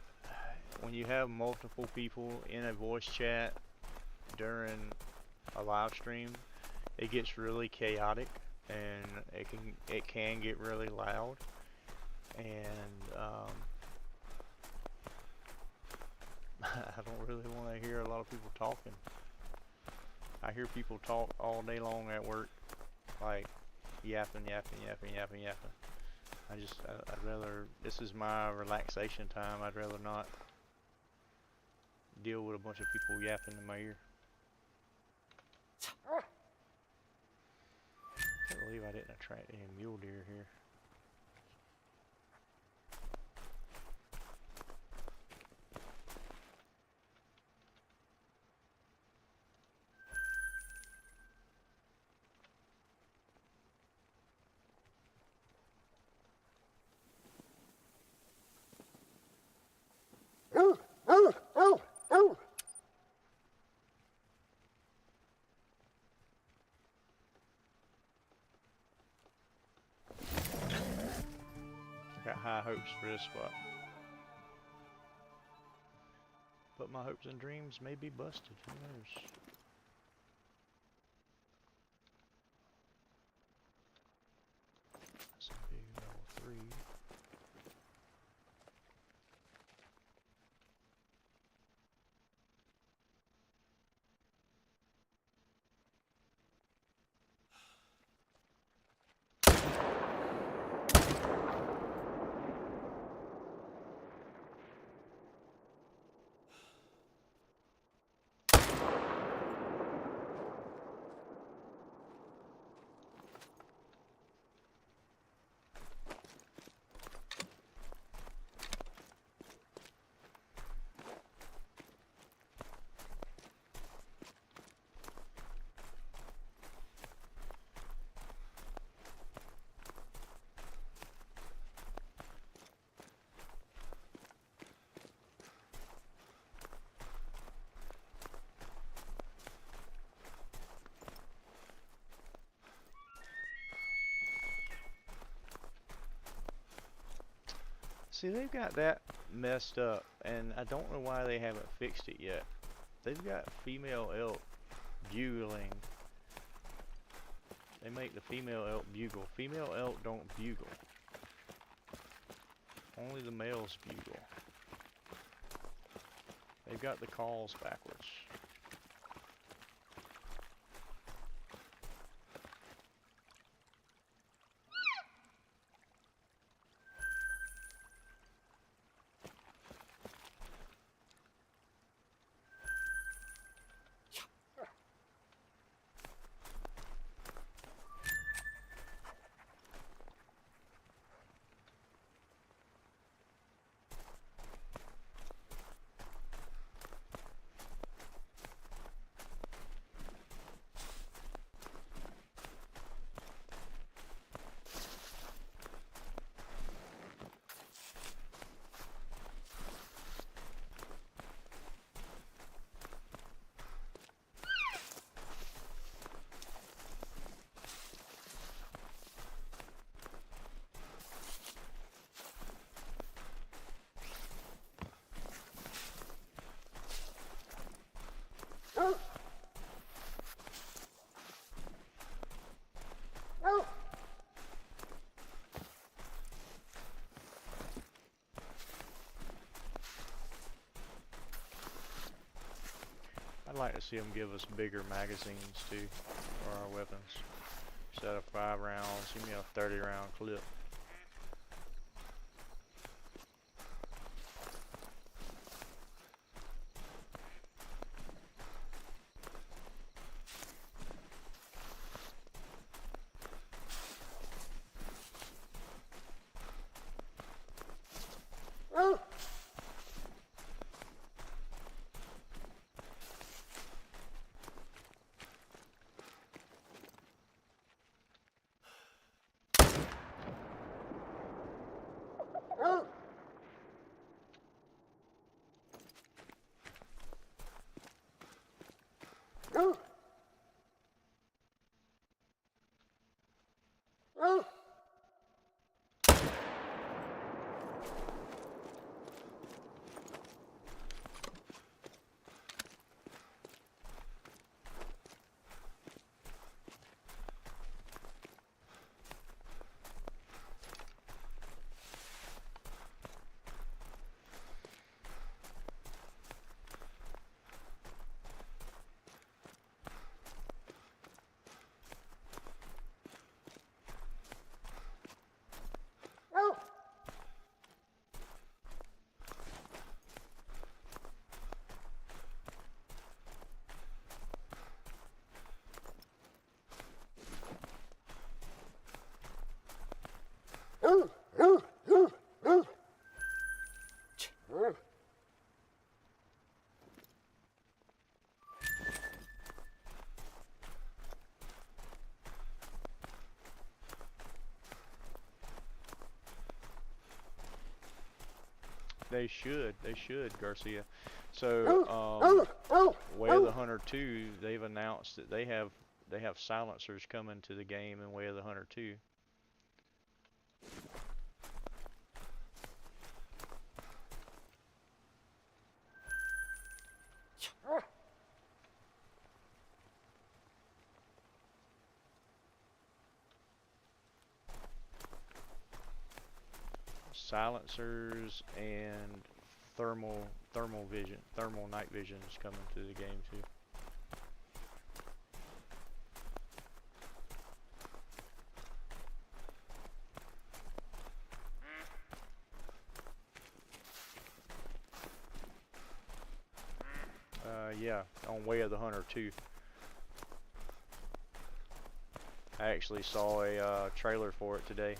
when you have multiple people in a voice chat during a live stream, it gets really chaotic and it can get really loud. And I don't really want to hear a lot of people talking. I hear people talk all day long at work, like yapping. I'd rather, this is my relaxation time. I'd rather not deal with a bunch of people yapping in my ear. Can't believe I didn't attract any mule deer here. Got high hopes for this spot, but my hopes and dreams may be busted. Who knows? That's a big level 3. See, they've got that messed up, and I don't know why they haven't fixed it yet. They've got female elk bugling. They make the female elk bugle. Female elk don't bugle. Only the males bugle. They've got the calls backwards. I'd like to see them give us bigger magazines too for our weapons. Instead of 5 rounds, give me a 30-round clip. They should, Garcia. So, Way of the Hunter 2, they've announced that they have silencers coming to the game in Way of the Hunter 2. Silencers and thermal night vision is coming to the game too. Yeah, on Way of the Hunter 2. I actually saw a trailer for it today.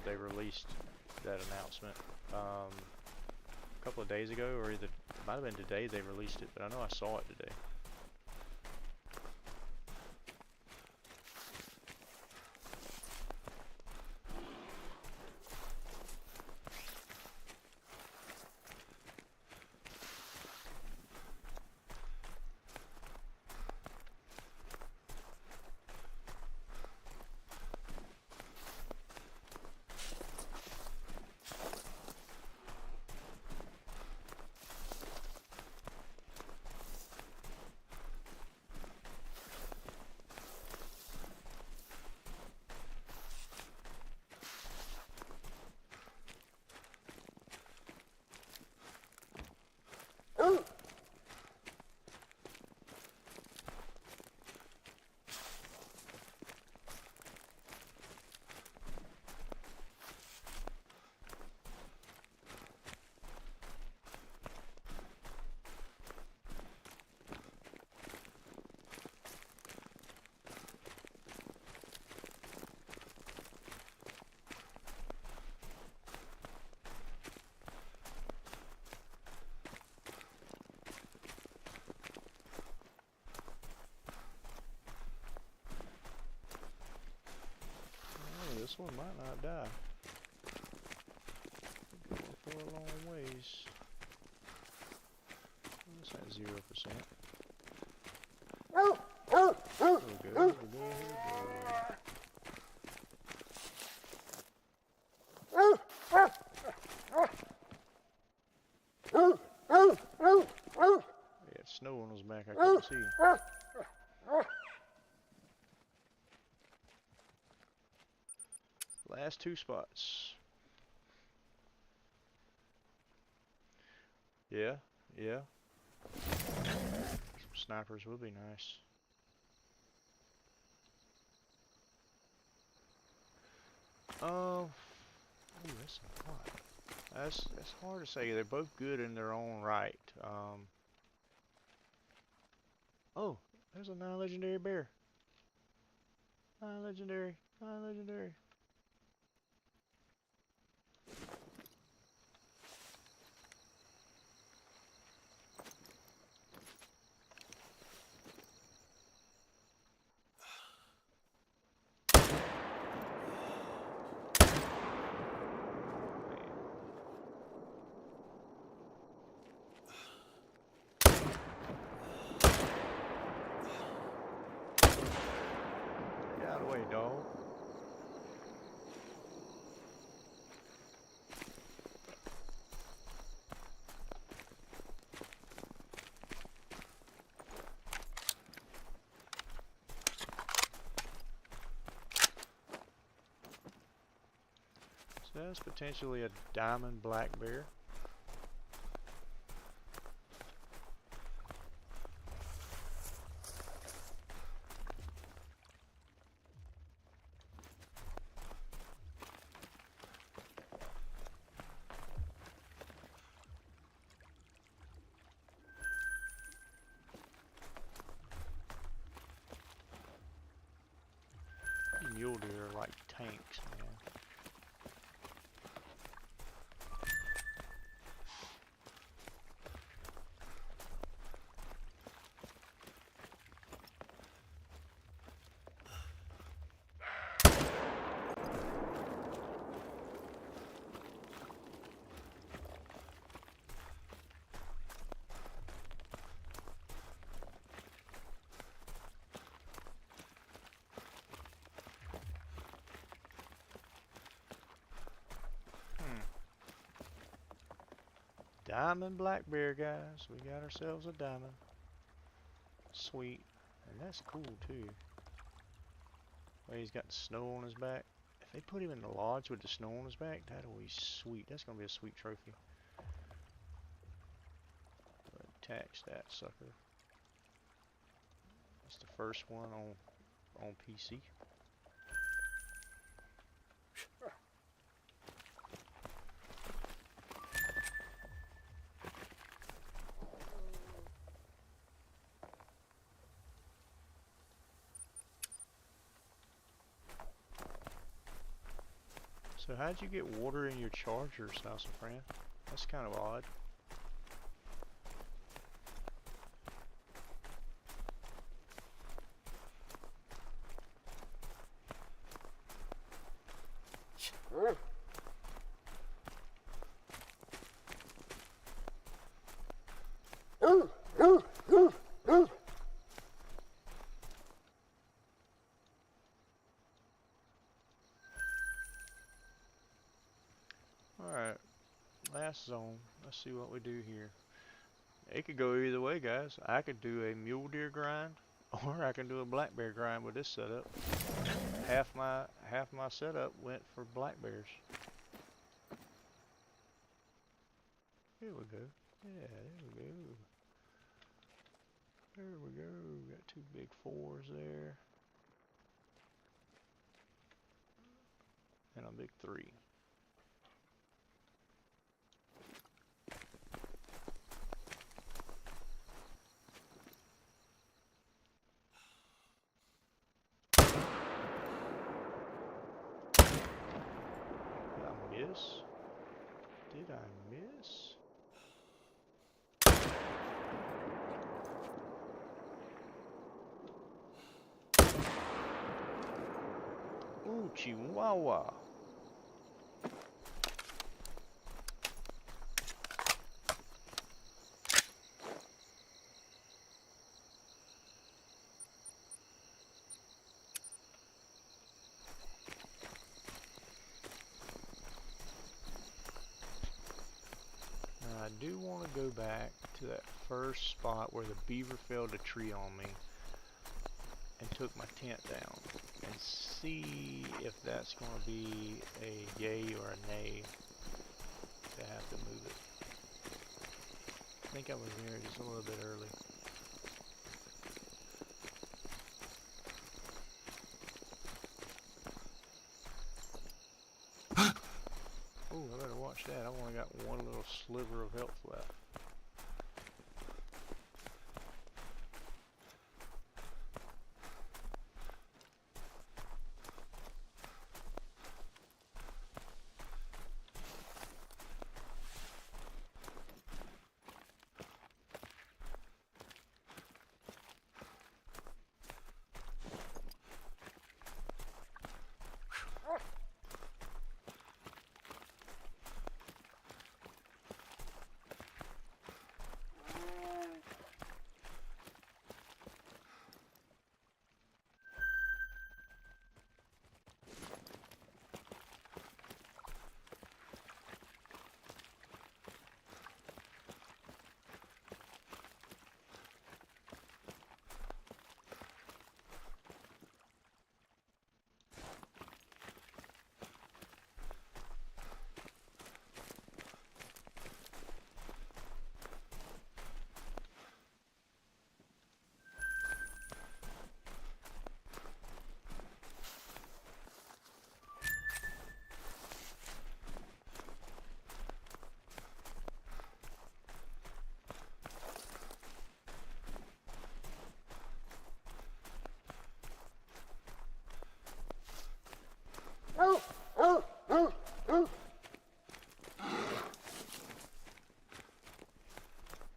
They released that announcement a couple of days ago, or either it might have been today they released it, but I know I saw it today. one might not die. Going for a long ways. This ain't 0%. Here we go, here we go, here we go. Yeah, snow on his back, I couldn't see. Last 2 spots. Yeah, yeah. Some snipers would be nice. Ooh, that's a lot. That's hard to say. They're both good in their own right. Oh, there's a non-legendary bear. Non-legendary, non-legendary. Get out of the way, dog. So that's potentially a diamond black bear. Mule deer are like tanks, man. Diamond black bear, guys. We got ourselves a diamond. Sweet. And that's cool, too. Well, he's got the snow on his back. If they put him in the lodge with the snow on his back, that'll be sweet. That's going to be a sweet trophy. Attach that sucker. That's the first one on PC. So how'd you get water in your charger, Salsa friend? That's kind of odd. Alright, last zone. Let's see what we do here. It could go either way, guys. I could do a mule deer grind, or I can do a black bear grind with this setup. Half my setup went for black bears. Here we go. Yeah, there we go. There we go. Got 2 big 4s there. And a big 3. Did I miss? Ooh, Chihuahua. Now, I do want to go back to that first spot where the beaver felled a tree on me and took my tent down and see if that's going to be a yay or a nay to have to move it. I think I was there just a little bit early. Oh, I better watch that. I've only got one little sliver of health left.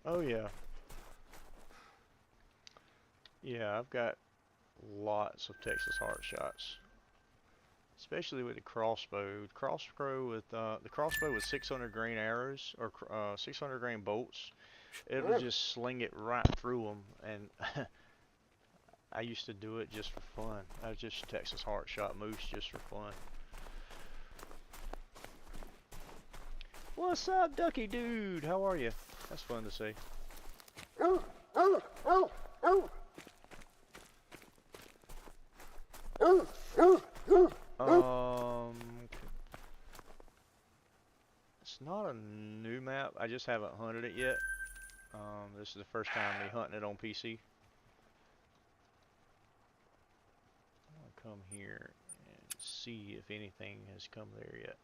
Oh yeah. Yeah, I've got lots of Texas heart shots, especially with the crossbow. The crossbow with 600 grain arrows or 600 grain bolts, it'll just sling it right through them. And I used to do it just for fun. I was just Texas heart shot moose just for fun. What's up, Ducky Dude? How are you? That's fun to see. It's not a new map. I just haven't hunted it yet. This is the first time me hunting it on PC. I'm gonna come here and see if anything has come there yet.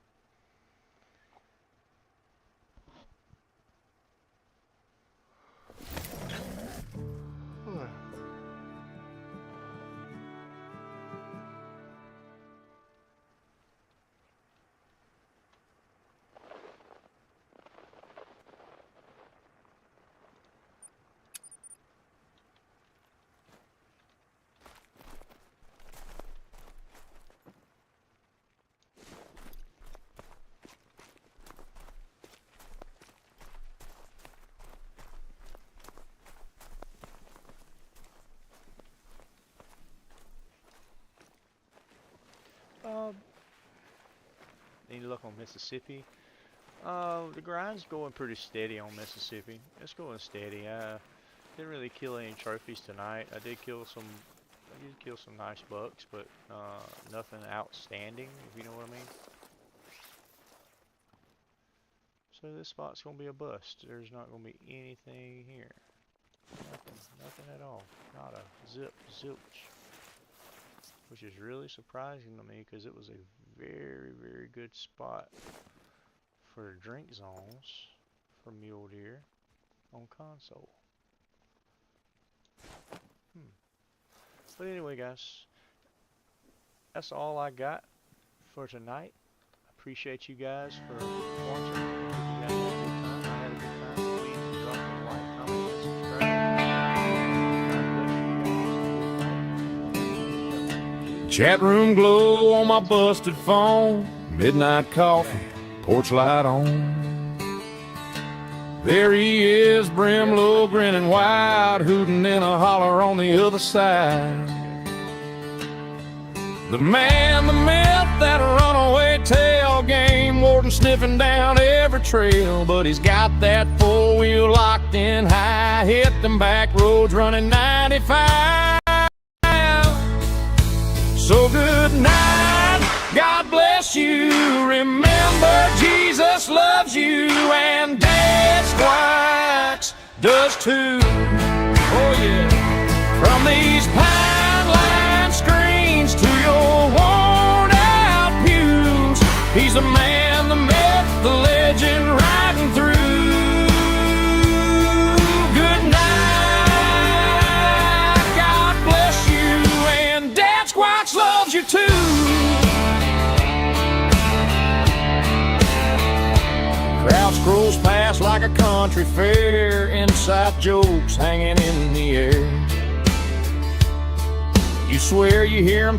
Need to look on Mississippi. The grind's going pretty steady on Mississippi. It's going steady. Didn't really kill any trophies tonight. I did kill some nice bucks, but nothing outstanding, if you know what I mean. So this spot's gonna be a bust. There's not gonna be anything here. Nothing at all. Not a zip, zilch. Which is really surprising to me because it was a very, very good spot for drink zones for mule deer on console. But anyway, guys, that's all I got for tonight. Appreciate you guys for watching. Chat room glow on my busted phone, midnight coffee, porch light on. There he is, brim-low, grinning wide, hooting in a holler on the other side. The man, the myth, that runaway tail, game warden sniffing down every trail. But he's got that four-wheel locked in high, hit them back roads running 95. So good night, God bless you. Remember, Jesus loves you, and DADSQUATCH does too. Oh yeah. From these pine-lined screens to your worn-out pews, he's the man, the myth, the legend riding through. Good night, God bless you, and DADSQUATCH loves you too. Crowd scrolls past like a country fair, inside jokes hanging in the air. You swear you hear 'em